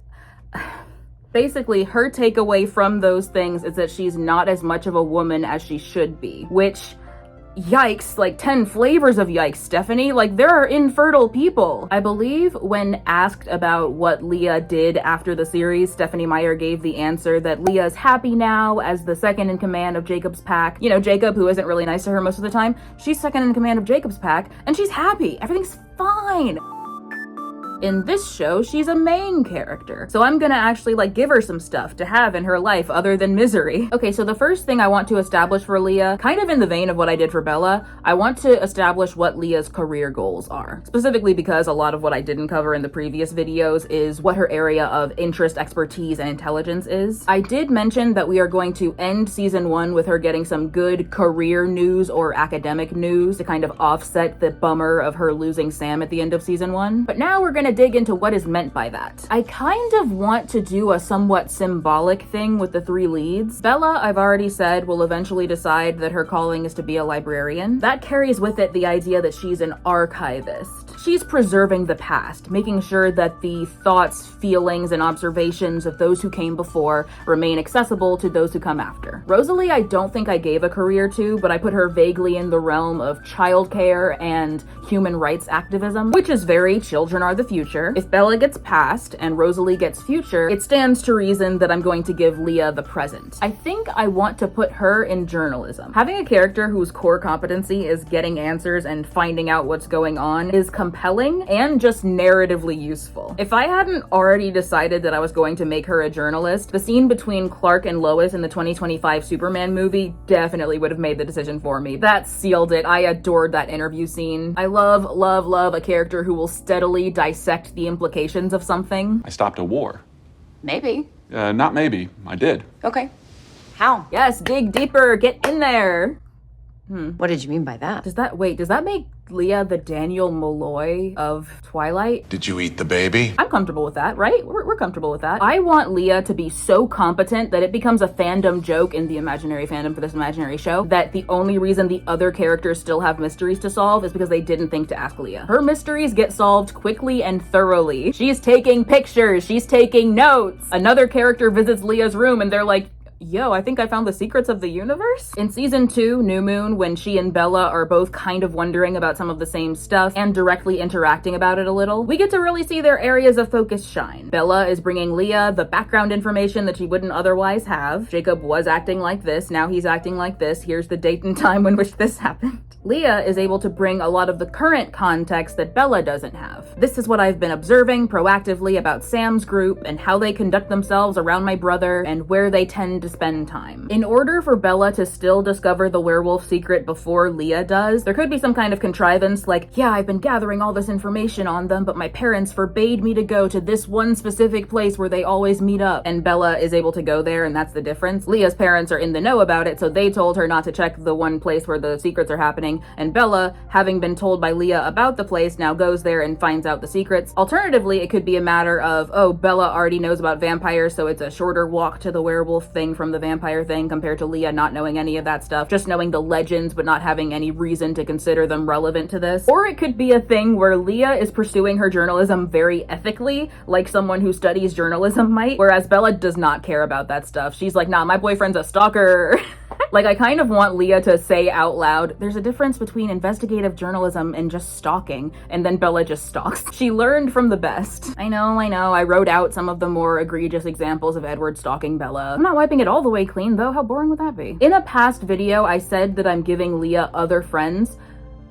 basically her takeaway from those things is that she's not as much of a woman as she should be, which, yikes, like 10 flavors of yikes, Stephenie. Like, there are infertile people. I believe when asked about what Leah did after the series, Stephenie Meyer gave the answer that Leah's happy now as the second in command of Jacob's pack. You know, Jacob, who isn't really nice to her most of the time, she's second in command of Jacob's pack, and she's happy. Everything's fine. In this show, she's a main character. So I'm gonna actually like give her some stuff to have in her life other than misery. Okay, so the first thing I want to establish for Leah, kind of in the vein of what I did for Bella, I want to establish what Leah's career goals are. Specifically because a lot of what I didn't cover in the previous videos is what her area of interest, expertise, and intelligence is. I did mention that we are going to end season 1 with her getting some good career news or academic news to kind of offset the bummer of her losing Sam at the end of season 1. But now we're gonna dig into what is meant by that. I kind of want to do a somewhat symbolic thing with the 3 leads. Bella, I've already said, will eventually decide that her calling is to be a librarian. That carries with it the idea that she's an archivist. She's preserving the past, making sure that the thoughts, feelings, and observations of those who came before remain accessible to those who come after. Rosalie, I don't think I gave a career to, but I put her vaguely in the realm of childcare and human rights activism, which is very children are the future. If Bella gets past and Rosalie gets future, it stands to reason that I'm going to give Leah the present. I think I want to put her in journalism. Having a character whose core competency is getting answers and finding out what's going on is compelling and just narratively useful. If I hadn't already decided that I was going to make her a journalist, the scene between Clark and Lois in the 2025 Superman movie definitely would have made the decision for me. That sealed it. I adored that interview scene. I love a character who will steadily dissect the implications of something. I stopped a war. Maybe. Not maybe. I did. Okay. How? Yes, dig deeper, get in there. What did you mean by that? Does that make Leah the Daniel Malloy of Twilight? Did you eat the baby? I'm comfortable with that, right? We're comfortable with that. I want Leah to be so competent that it becomes a fandom joke in the imaginary fandom for this imaginary show that the only reason the other characters still have mysteries to solve is because they didn't think to ask Leah. Her mysteries get solved quickly and thoroughly. She's taking pictures, she's taking notes. Another character visits Leah's room and they're like, yo, I think I found the secrets of the universe? In season 2, New Moon, when she and Bella are both kind of wondering about some of the same stuff and directly interacting about it a little, we get to really see their areas of focus shine. Bella is bringing Leah the background information that she wouldn't otherwise have. Jacob was acting like this, now he's acting like this. Here's the date and time in which this happened. Leah is able to bring a lot of the current context that Bella doesn't have. This is what I've been observing proactively about Sam's group and how they conduct themselves around my brother and where they tend to spend time. In order for Bella to still discover the werewolf secret before Leah does, there could be some kind of contrivance like, yeah, I've been gathering all this information on them, but my parents forbade me to go to this one specific place where they always meet up, and Bella is able to go there, and that's the difference. Leah's parents are in the know about it, so they told her not to check the one place where the secrets are happening, and Bella, having been told by Leah about the place, now goes there and finds out the secrets. Alternatively, it could be a matter of, oh, Bella already knows about vampires, so it's a shorter walk to the werewolf thing from the vampire thing compared to Leah not knowing any of that stuff, just knowing the legends but not having any reason to consider them relevant to this. Or it could be a thing where Leah is pursuing her journalism very ethically, like someone who studies journalism might, whereas Bella does not care about that stuff. She's like, nah, my boyfriend's a stalker. Like, I kind of want Leah to say out loud, there's a difference between investigative journalism and just stalking, and then Bella just stalks. She learned from the best. I know, I wrote out some of the more egregious examples of Edward stalking Bella. I'm not wiping it all the way clean, though. How boring would that be? In a past video, I said that I'm giving Leah other friends,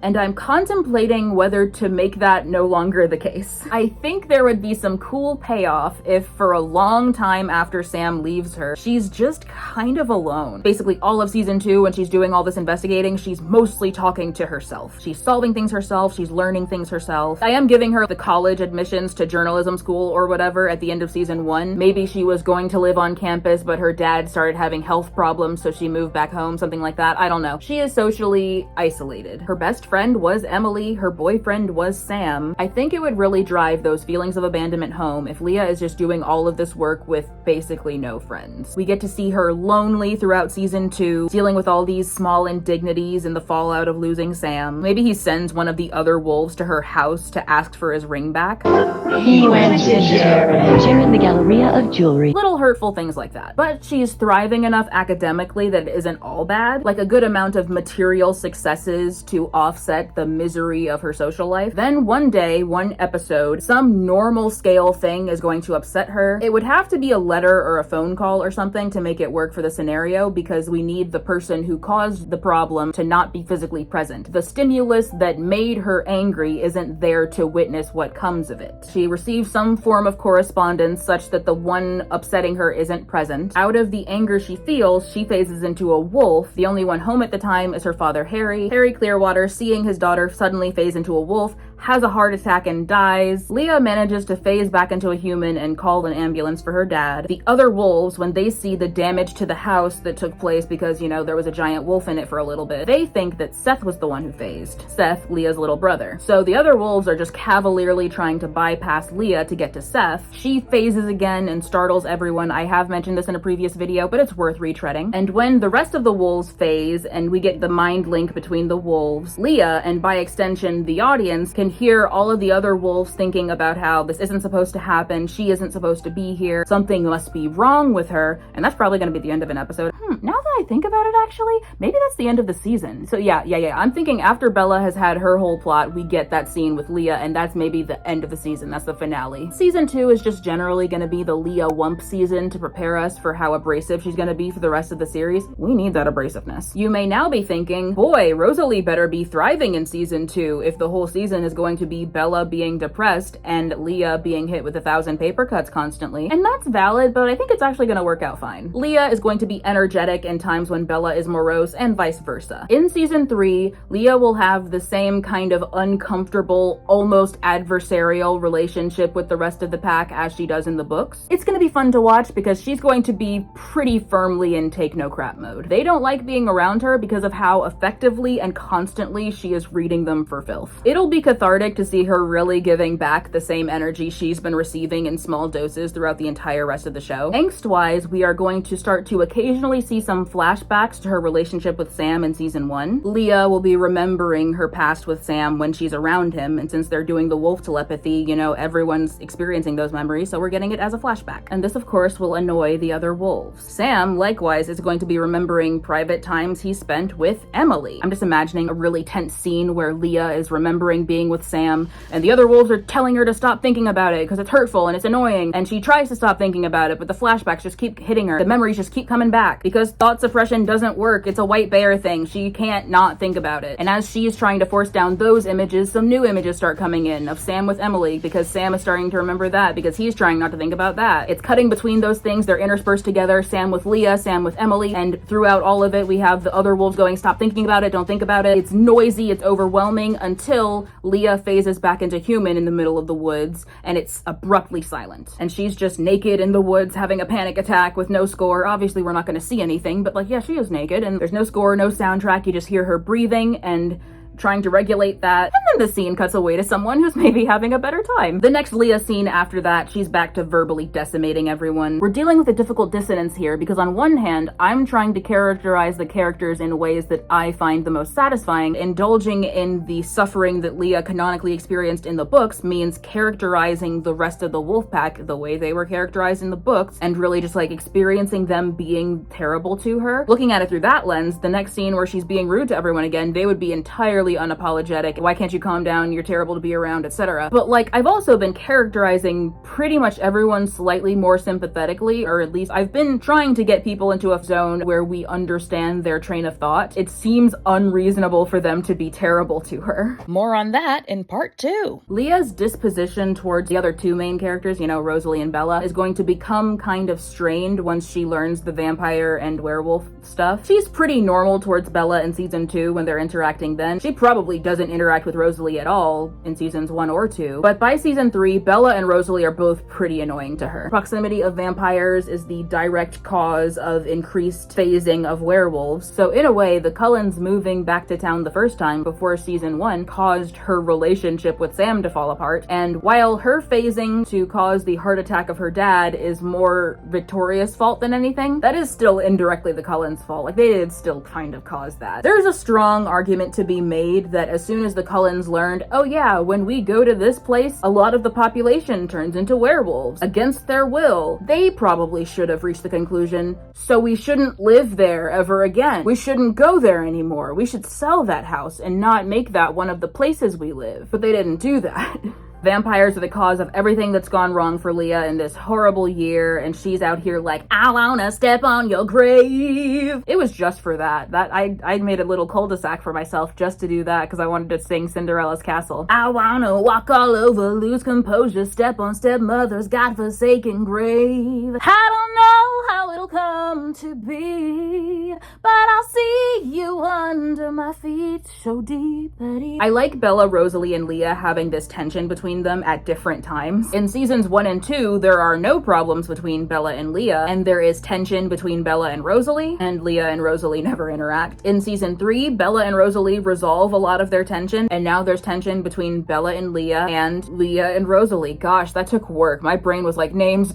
and I'm contemplating whether to make that no longer the case. I think there would be some cool payoff if for a long time after Sam leaves her, she's just kind of alone. Basically all of season 2, when she's doing all this investigating, she's mostly talking to herself. She's solving things herself, she's learning things herself. I am giving her the college admissions to journalism school or whatever at the end of season 1. Maybe she was going to live on campus, but her dad started having health problems, so she moved back home, something like that. I don't know. She is socially isolated. Her best friend was Emily, her boyfriend was Sam. I think it would really drive those feelings of abandonment home if Leah is just doing all of this work with basically no friends. We get to see her lonely throughout season 2, dealing with all these small indignities and the fallout of losing Sam. Maybe he sends one of the other wolves to her house to ask for his ring back. He went to Sharon the Galleria of Jewelry. Little hurtful things like that. But she's thriving enough academically that it isn't all bad. Like a good amount of material successes to offset the misery of her social life. Then one day, one episode, some normal scale thing is going to upset her. It would have to be a letter or a phone call or something to make it work for the scenario, because we need the person who caused the problem to not be physically present. The stimulus that made her angry isn't there to witness what comes of it. She receives some form of correspondence such that the one upsetting her isn't present. Out of the anger she feels, she phases into a wolf. The only one home at the time is her father, Harry. Harry Clearwater, seeing his daughter suddenly phase into a wolf, has a heart attack and dies. Leah manages to phase back into a human and call an ambulance for her dad. The other wolves, when they see the damage to the house that took place because, you know, there was a giant wolf in it for a little bit, they think that Seth was the one who phased. Seth, Leah's little brother. So the other wolves are just cavalierly trying to bypass Leah to get to Seth. She phases again and startles everyone. I have mentioned this in a previous video, but it's worth retreading. And when the rest of the wolves phase and we get the mind link between the wolves, Leah, and by extension the audience, can hear all of the other wolves thinking about how this isn't supposed to happen, she isn't supposed to be here, something must be wrong with her, and that's probably going to be the end of an episode. Now that I think about it, actually, maybe that's the end of the season. So yeah, I'm thinking after Bella has had her whole plot, we get that scene with Leah, and that's maybe the end of the season. That's the finale. Season 2 is just generally going to be the Leah Wump season to prepare us for how abrasive she's going to be for the rest of the series. We need that abrasiveness. You may now be thinking, boy, Rosalie better be thriving in season 2 if the whole season is going to be Bella being depressed and Leah being hit with 1,000 paper cuts constantly. And that's valid, but I think it's actually going to work out fine. Leah is going to be energetic in times when Bella is morose, and vice versa. In season 3, Leah will have the same kind of uncomfortable, almost adversarial relationship with the rest of the pack as she does in the books. It's going to be fun to watch because she's going to be pretty firmly in take no crap mode. They don't like being around her because of how effectively and constantly she is reading them for filth. It'll be cathartic cathartic to see her really giving back the same energy she's been receiving in small doses throughout the entire rest of the show. Angst-wise, we are going to start to occasionally see some flashbacks to her relationship with Sam in season 1. Leah will be remembering her past with Sam when she's around him, and since they're doing the wolf telepathy, you know, everyone's experiencing those memories, so we're getting it as a flashback. And this, of course, will annoy the other wolves. Sam, likewise, is going to be remembering private times he spent with Emily. I'm just imagining a really tense scene where Leah is remembering being with Sam, and the other wolves are telling her to stop thinking about it because it's hurtful and it's annoying, and she tries to stop thinking about it, but the flashbacks just keep hitting her. The memories just keep coming back because thought suppression doesn't work. It's a white bear thing. She can't not think about it. And as she's trying to force down those images, some new images start coming in of Sam with Emily because Sam is starting to remember that because he's trying not to think about that. It's cutting between those things. They're interspersed together. Sam with Leah, Sam with Emily, and throughout all of it, we have the other wolves going, stop thinking about it, don't think about it. It's noisy, it's overwhelming until Leah phases back into human in the middle of the woods, and it's abruptly silent. And she's just naked in the woods having a panic attack with no score. Obviously, we're not going to see anything, but like, yeah, she is naked, and there's no score, no soundtrack. You just hear her breathing and trying to regulate that, and then the scene cuts away to someone who's maybe having a better time. The next Leah scene after that, she's back to verbally decimating everyone. We're dealing with a difficult dissonance here because on one hand, I'm trying to characterize the characters in ways that I find the most satisfying. Indulging in the suffering that Leah canonically experienced in the books means characterizing the rest of the wolf pack the way they were characterized in the books and really just like experiencing them being terrible to her. Looking at it through that lens, the next scene where she's being rude to everyone again, they would be entirely unapologetic. Why can't you calm down? You're terrible to be around, etc. But like, I've also been characterizing pretty much everyone slightly more sympathetically, or at least I've been trying to get people into a zone where we understand their train of thought. It seems unreasonable for them to be terrible to her. More on that in part 2. Leah's disposition towards the other two main characters, you know, Rosalie and Bella, is going to become kind of strained once she learns the vampire and werewolf stuff. She's pretty normal towards Bella in season 2 when they're interacting then. She probably doesn't interact with Rosalie at all in seasons 1 or 2, but by season 3, Bella and Rosalie are both pretty annoying to her. Proximity of vampires is the direct cause of increased phasing of werewolves, so in a way, the Cullens moving back to town the first time before season 1 caused her relationship with Sam to fall apart, and while her phasing to cause the heart attack of her dad is more Victoria's fault than anything, that is still indirectly the Cullens' fault. Like, they did still kind of cause that. There's a strong argument to be made that as soon as the Cullens learned, oh yeah, when we go to this place, a lot of the population turns into werewolves against their will, they probably should have reached the conclusion, so we shouldn't live there ever again. We shouldn't go there anymore. We should sell that house and not make that one of the places we live. But they didn't do that. Vampires are the cause of everything that's gone wrong for Leah in this horrible year, and she's out here like, I wanna step on your grave. It was just for that. I made a little cul-de-sac for myself just to do that because I wanted to sing Cinderella's Castle. I wanna walk all over, lose composure, step on stepmother's godforsaken grave. I don't know how it'll come to be, but I'll see you under my feet so deep. I like Bella, Rosalie, and Leah having this tension between them at different times. In seasons 1 and 2, there are no problems between Bella and Leah, and there is tension between Bella and Rosalie, and Leah and Rosalie never interact. In season 3, Bella and Rosalie resolve a lot of their tension, and now there's tension between Bella and Leah and Rosalie. Gosh, that took work. My brain was like, names.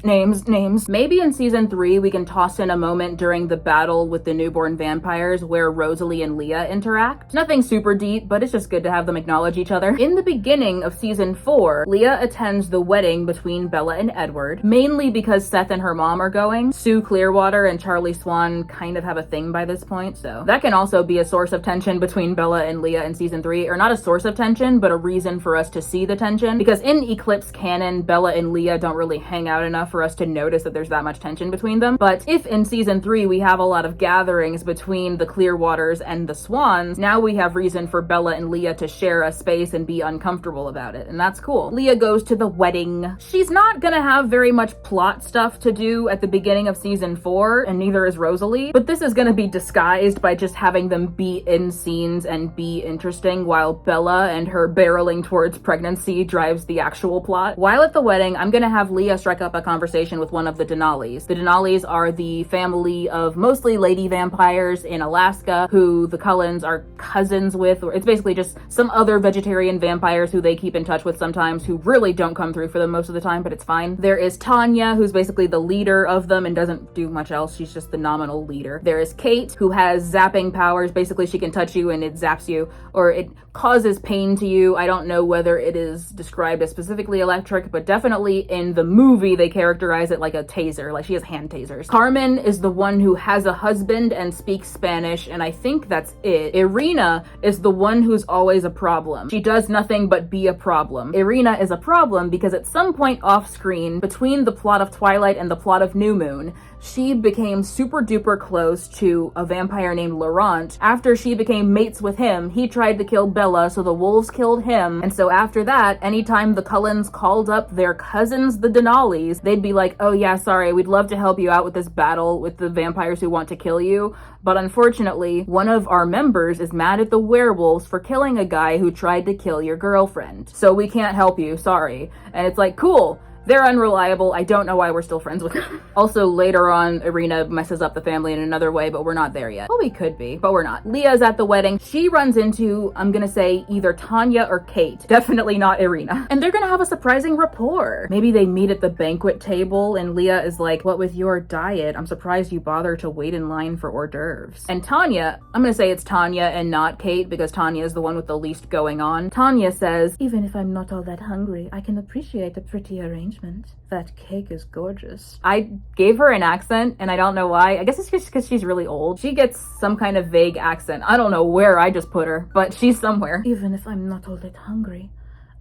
Maybe in season 3, we can toss in a moment during the battle with the newborn vampires where Rosalie and Leah interact. Nothing super deep, but it's just good to have them acknowledge each other. In the beginning of season 4, Leah attends the wedding between Bella and Edward, mainly because Seth and her mom are going. Sue Clearwater and Charlie Swan kind of have a thing by this point, so that can also be a source of tension between Bella and Leah in season 3, or not a source of tension, but a reason for us to see the tension, because in Eclipse canon, Bella and Leah don't really hang out enough for us to notice that there's that much tension between them. But if in season 3 we have a lot of gatherings between the Clearwaters and the Swans, now we have reason for Bella and Leah to share a space and be uncomfortable about it, and that's cool. Leah goes to the wedding. She's not gonna have very much plot stuff to do at the beginning of season 4, and neither is Rosalie, but this is gonna be disguised by just having them be in scenes and be interesting while Bella and her barreling towards pregnancy drives the actual plot. While at the wedding, I'm gonna have Leah strike up a conversation with one of the Denali's. The Denali's are the family of mostly lady vampires in Alaska who the Cullens are cousins with. It's basically just some other vegetarian vampires who they keep in touch with sometimes who really don't come through for them most of the time, but it's fine. There is Tanya, who's basically the leader of them and doesn't do much else. She's just the nominal leader. There is Kate, who has zapping powers. Basically, she can touch you and it zaps you, or it causes pain to you. I don't know whether it is described as specifically electric, but definitely in the movie they characterize it like a taser, like she has hand tasers. Carmen is the one who has a husband and speaks Spanish, and I think that's it. Irina is the one who's always a problem. She does nothing but be a problem. Irina is a problem because at some point off screen, between the plot of Twilight and the plot of New Moon, she became super duper close to a vampire named Laurent. After she became mates with him, he tried to kill Bella, so the wolves killed him. And so after that, anytime the Cullens called up their cousins, the Denali's, they'd be like, oh yeah, sorry, we'd love to help you out with this battle with the vampires who want to kill you. But unfortunately, one of our members is mad at the werewolves for killing a guy who tried to kill your girlfriend. So we can't help you, sorry. And it's like, cool. They're unreliable. I don't know why we're still friends with them. Also, later on, Irina messes up the family in another way, but we're not there yet. Well, we could be, but we're not. Leah's at the wedding. She runs into, I'm gonna say, either Tanya or Kate. Definitely not Irina. And they're gonna have a surprising rapport. Maybe they meet at the banquet table, and Leah is like, what with your diet? I'm surprised you bother to wait in line for hors d'oeuvres. And Tanya, I'm gonna say it's Tanya and not Kate, because Tanya is the one with the least going on. Tanya says, even if I'm not all that hungry, I can appreciate a pretty arrangement. That cake is gorgeous. I gave her an accent, and I don't know why. I guess it's just because she's really old. She gets some kind of vague accent. I don't know where I just put her, but she's somewhere. Even if I'm not all that hungry,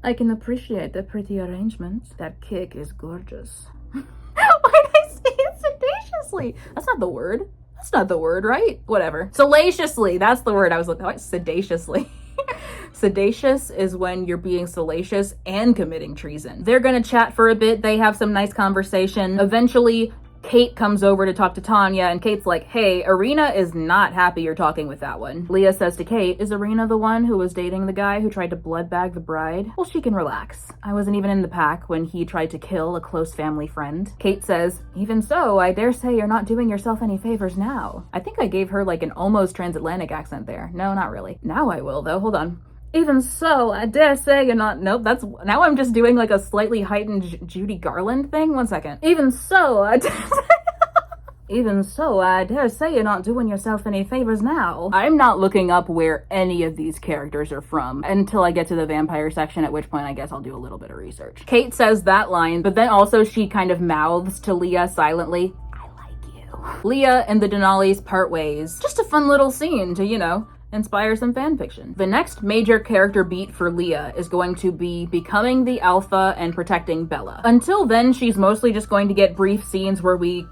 I can appreciate the pretty arrangement. That cake is gorgeous. Why did I say it sedaciously? That's not the word. That's not the word, right? Whatever. Salaciously. That's the word I was looking for. Sedaciously. Sedacious is when you're being salacious and committing treason. They're gonna chat for a bit. They have some nice conversation. Eventually, Kate comes over to talk to Tanya, and Kate's like, hey, Irina is not happy you're talking with that one. Leah says to Kate, is Irina the one who was dating the guy who tried to blood bag the bride? Well, she can relax. I wasn't even in the pack when he tried to kill a close family friend. Kate says, even so, I dare say you're not doing yourself any favors now. I think I gave her like an almost transatlantic accent there. No, not really. Now I will, though. Hold on. Even so, I dare say you're not, nope, that's, now I'm just doing like a slightly heightened Judy Garland thing. One second. Even so, I dare say you're not doing yourself any favors now. I'm not looking up where any of these characters are from until I get to the vampire section, at which point I guess I'll do a little bit of research. Kate says that line, but then also she kind of mouths to Leah silently, I like you. Leah and the Denali's part ways. Just a fun little scene to, you know, inspire some fan fiction. The next major character beat for Leah is going to be becoming the alpha and protecting Bella. Until then, she's mostly just going to get brief scenes where we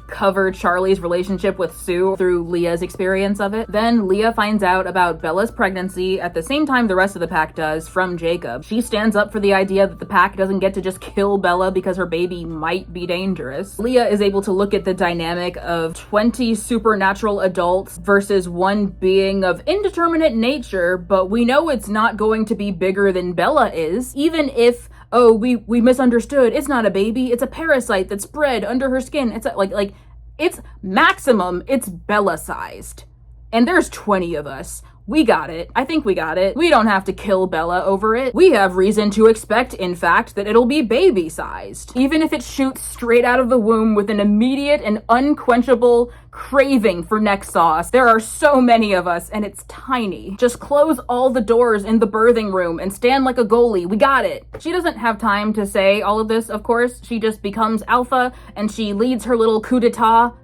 cover Charlie's relationship with Sue through Leah's experience of it. Then Leah finds out about Bella's pregnancy at the same time the rest of the pack does from Jacob. She stands up for the idea that the pack doesn't get to just kill Bella because her baby might be dangerous. Leah is able to look at the dynamic of 20 supernatural adults versus one being of indeterminate nature, but we know it's not going to be bigger than Bella is, even if oh, we misunderstood. It's not a baby. It's a parasite that spread under her skin. It's like it's maximum. It's Bella-sized. And there's 20 of us. We got it. I think we got it. We don't have to kill Bella over it. We have reason to expect, in fact, that it'll be baby-sized. Even if it shoots straight out of the womb with an immediate and unquenchable craving for neck sauce. There are so many of us, and it's tiny. Just close all the doors in the birthing room and stand like a goalie. We got it. She doesn't have time to say all of this, of course. She just becomes alpha, and she leads her little coup d'etat.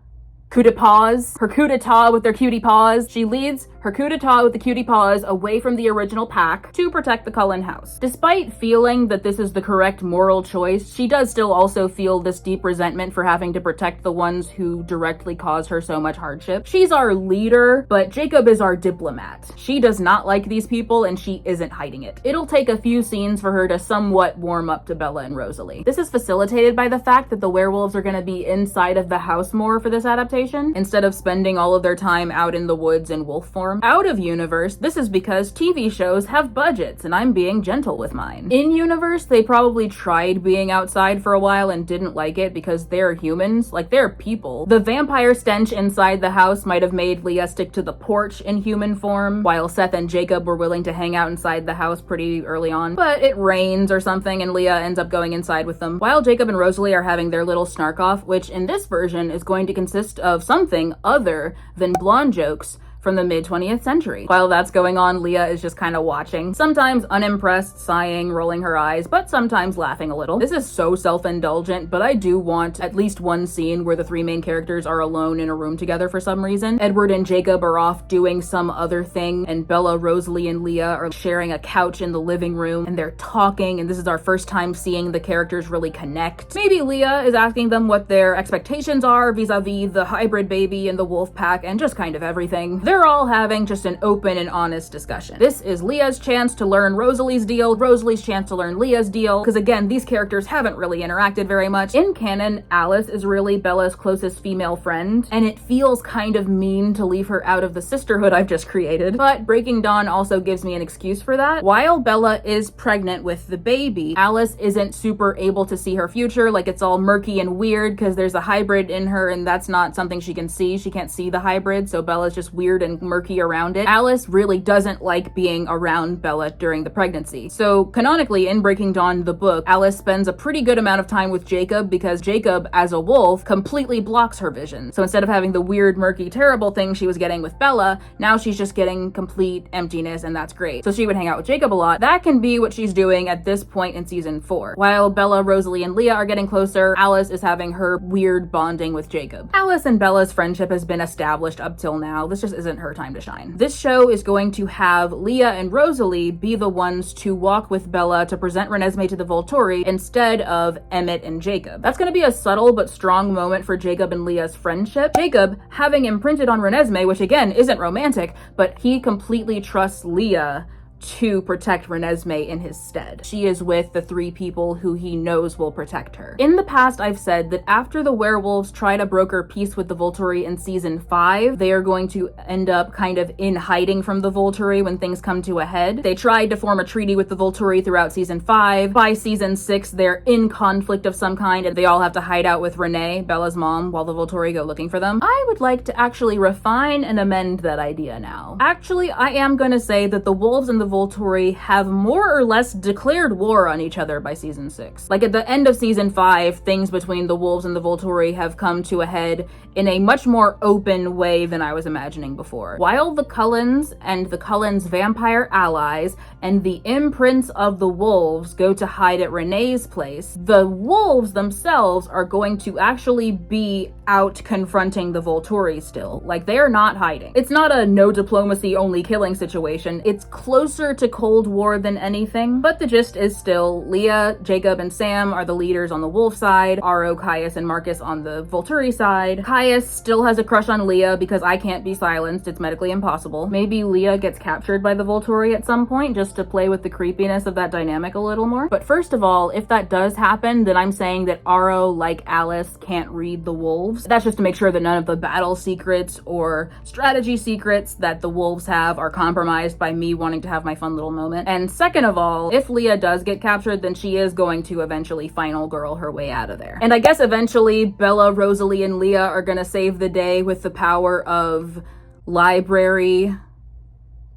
Coup de paws. Her coup d'etat with their cutie paws. She leads her coup d'etat with the cutie paws away from the original pack to protect the Cullen house. Despite feeling that this is the correct moral choice, she does still also feel this deep resentment for having to protect the ones who directly caused her so much hardship. She's our leader, but Jacob is our diplomat. She does not like these people, and she isn't hiding it. It'll take a few scenes for her to somewhat warm up to Bella and Rosalie. This is facilitated by the fact that the werewolves are going to be inside of the house more for this adaptation. adaptation instead of spending all of their time out in the woods in wolf form. Out of universe, this is because TV shows have budgets and I'm being gentle with mine. In universe, they probably tried being outside for a while and didn't like it because they're humans, like they're people. The vampire stench inside the house might have made Leah stick to the porch in human form, while Seth and Jacob were willing to hang out inside the house pretty early on. But it rains or something and Leah ends up going inside with them, while Jacob and Rosalie are having their little snark off, which in this version is going to consist of something other than blonde jokes from the mid-20th century. While that's going on, Leah is just kind of watching, sometimes unimpressed, sighing, rolling her eyes, but sometimes laughing a little. This is so self-indulgent, but I do want at least one scene where the three main characters are alone in a room together for some reason. Edward and Jacob are off doing some other thing, and Bella, Rosalie, and Leah are sharing a couch in the living room, and they're talking, and this is our first time seeing the characters really connect. Maybe Leah is asking them what their expectations are vis-a-vis the hybrid baby and the wolf pack, and just kind of everything. They're all having just an open and honest discussion. This is Leah's chance to learn Rosalie's deal, Rosalie's chance to learn Leah's deal, because again, these characters haven't really interacted very much. In canon, Alice is really Bella's closest female friend, and it feels kind of mean to leave her out of the sisterhood I've just created, but Breaking Dawn also gives me an excuse for that. While Bella is pregnant with the baby, Alice isn't super able to see her future, like it's all murky and weird because there's a hybrid in her and that's not something she can see. She can't see the hybrid, so Bella's just weird and murky around it. Alice really doesn't like being around Bella during the pregnancy. So canonically in Breaking Dawn, the book, Alice spends a pretty good amount of time with Jacob because Jacob, as a wolf, completely blocks her vision. So instead of having the weird, murky, terrible thing she was getting with Bella, now she's just getting complete emptiness, and that's great. So she would hang out with Jacob a lot. That can be what she's doing at this point in season 4. While Bella, Rosalie, and Leah are getting closer, Alice is having her weird bonding with Jacob. Alice and Bella's friendship has been established up till now. This just isn't her time to shine. This show is going to have Leah and Rosalie be the ones to walk with Bella to present Renesmee to the Volturi instead of Emmett and Jacob. That's going to be a subtle but strong moment for Jacob and Leah's friendship. Jacob, having imprinted on Renesmee, which again isn't romantic, but he completely trusts Leah to protect Renesmee in his stead. She is with the three people who he knows will protect her. In the past, I've said that after the werewolves try to broker peace with the Volturi in season 5, they are going to end up kind of in hiding from the Volturi when things come to a head. They tried to form a treaty with the Volturi throughout season 5. By season 6, they're in conflict of some kind and they all have to hide out with Renee, Bella's mom, while the Volturi go looking for them. I would like to actually refine and amend that idea now. Actually, I am going to say that the wolves and the Volturi have more or less declared war on each other by season 6. Like at the end of season 5, things between the wolves and the Volturi have come to a head in a much more open way than I was imagining before. While the Cullens and the Cullens' vampire allies and the imprints of the wolves go to hide at Renee's place, the wolves themselves are going to actually be out confronting the Volturi still. Like, they're not hiding. It's not a no diplomacy, only killing situation. It's closer to Cold War than anything, but the gist is still Leah, Jacob, and Sam are the leaders on the wolf side, Aro, Caius, and Marcus on the Volturi side. Caius still has a crush on Leah because I can't be silenced, it's medically impossible. Maybe Leah gets captured by the Volturi at some point just to play with the creepiness of that dynamic a little more. But first of all, if that does happen, then I'm saying that Aro, like Alice, can't read the wolves. That's just to make sure that none of the battle secrets or strategy secrets that the wolves have are compromised by me wanting to have my fun little moment. And second of all, if Leah does get captured, then she is going to eventually final girl her way out of there. And I guess eventually Bella, Rosalie, and Leah are gonna save the day with the power of library,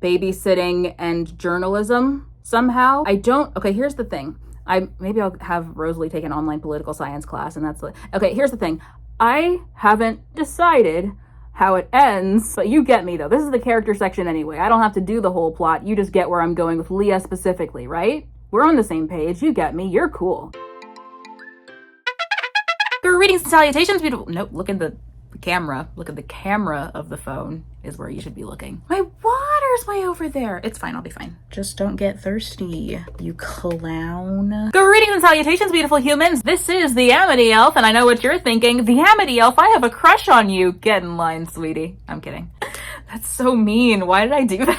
babysitting, and journalism somehow. Okay, here's the thing. Maybe I'll have Rosalie take an online political science class and okay, here's the thing. I haven't decided how it ends, but you get me though. This is the character section anyway. I don't have to do the whole plot. You just get where I'm going with Leah specifically, right? We're on the same page. You get me. You're cool. Greetings and salutations, beautiful. Nope, look at the camera. Look at the camera of the phone is where you should be looking. My water's way over there. It's fine, I'll be fine. Just don't get thirsty, you clown. Greetings and salutations, beautiful humans. This is the Amity Elf, and I know what you're thinking. The Amity Elf, I have a crush on you. Get in line, sweetie. I'm kidding. That's so mean. Why did I do that?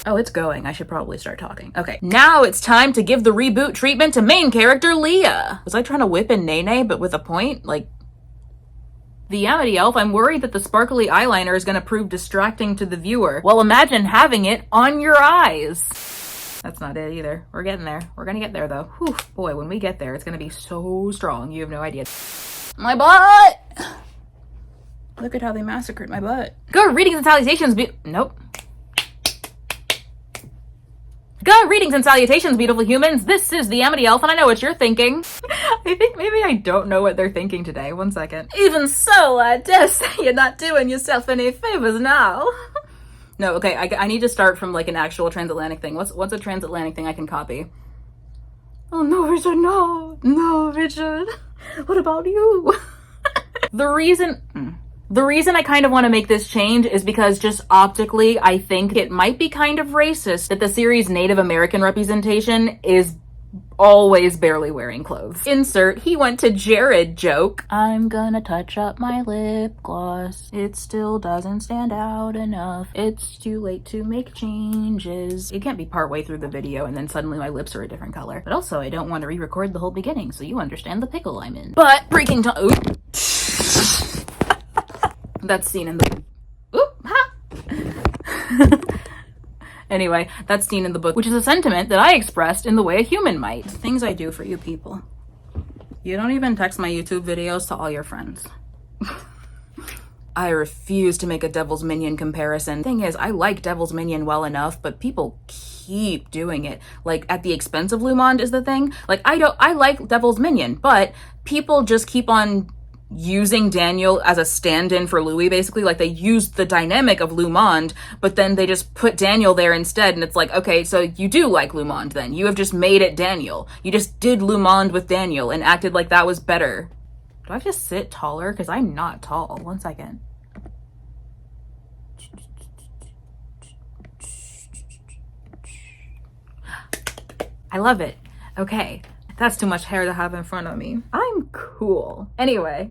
Oh, it's going. I should probably start talking. Okay, now it's time to give the reboot treatment to main character Leah. Was I trying to whip in Nene, but with a point? Like, The Amity Elf, I'm worried that the sparkly eyeliner is going to prove distracting to the viewer. Well, imagine having it on your eyes. That's not it either. We're getting there. We're going to get there, though. Whew, boy, when we get there, it's going to be so strong. You have no idea. My butt! Look at how they massacred my butt. Good readings and salutations. Nope. Good readings and salutations, beautiful humans. This is the Amity Elf, and I know what you're thinking. I think maybe I don't know what they're thinking today. One second. Even so, I dare say you're not doing yourself any favors now. No, okay, I need to start from like an actual transatlantic thing. What's a transatlantic thing I can copy? Oh no, Richard, no. No, Richard. What about you? The reason I kind of want to make this change is because just optically, I think it might be kind of racist that the series' Native American representation is always barely wearing clothes. Insert, he went to Jared joke. I'm gonna touch up my lip gloss. It still doesn't stand out enough. It's too late to make changes. It can't be partway through the video and then suddenly my lips are a different color. But also, I don't want to re-record the whole beginning so you understand the pickle I'm in. But breaking time. That scene in the Anyway, that scene in the book, which is a sentiment that I expressed in the way a human might. Things I do for you people. You don't even text my YouTube videos to all your friends. I refuse to make a Devil's Minion comparison. Thing is, I like Devil's Minion well enough, but people keep doing it. Like, at the expense of Lumond is the thing. Like, I like Devil's Minion, but people just keep on using Daniel as a stand-in for Louis, basically. Like, they used the dynamic of Lumond, but then they just put Daniel there instead, and it's like, okay, so you do like Lumond then. You have just made it Daniel. You just did Lumond with Daniel and acted like that was better. Do I have to sit taller? Because I'm not tall. One second. I love it. Okay. That's too much hair to have in front of me. I'm cool. Anyway.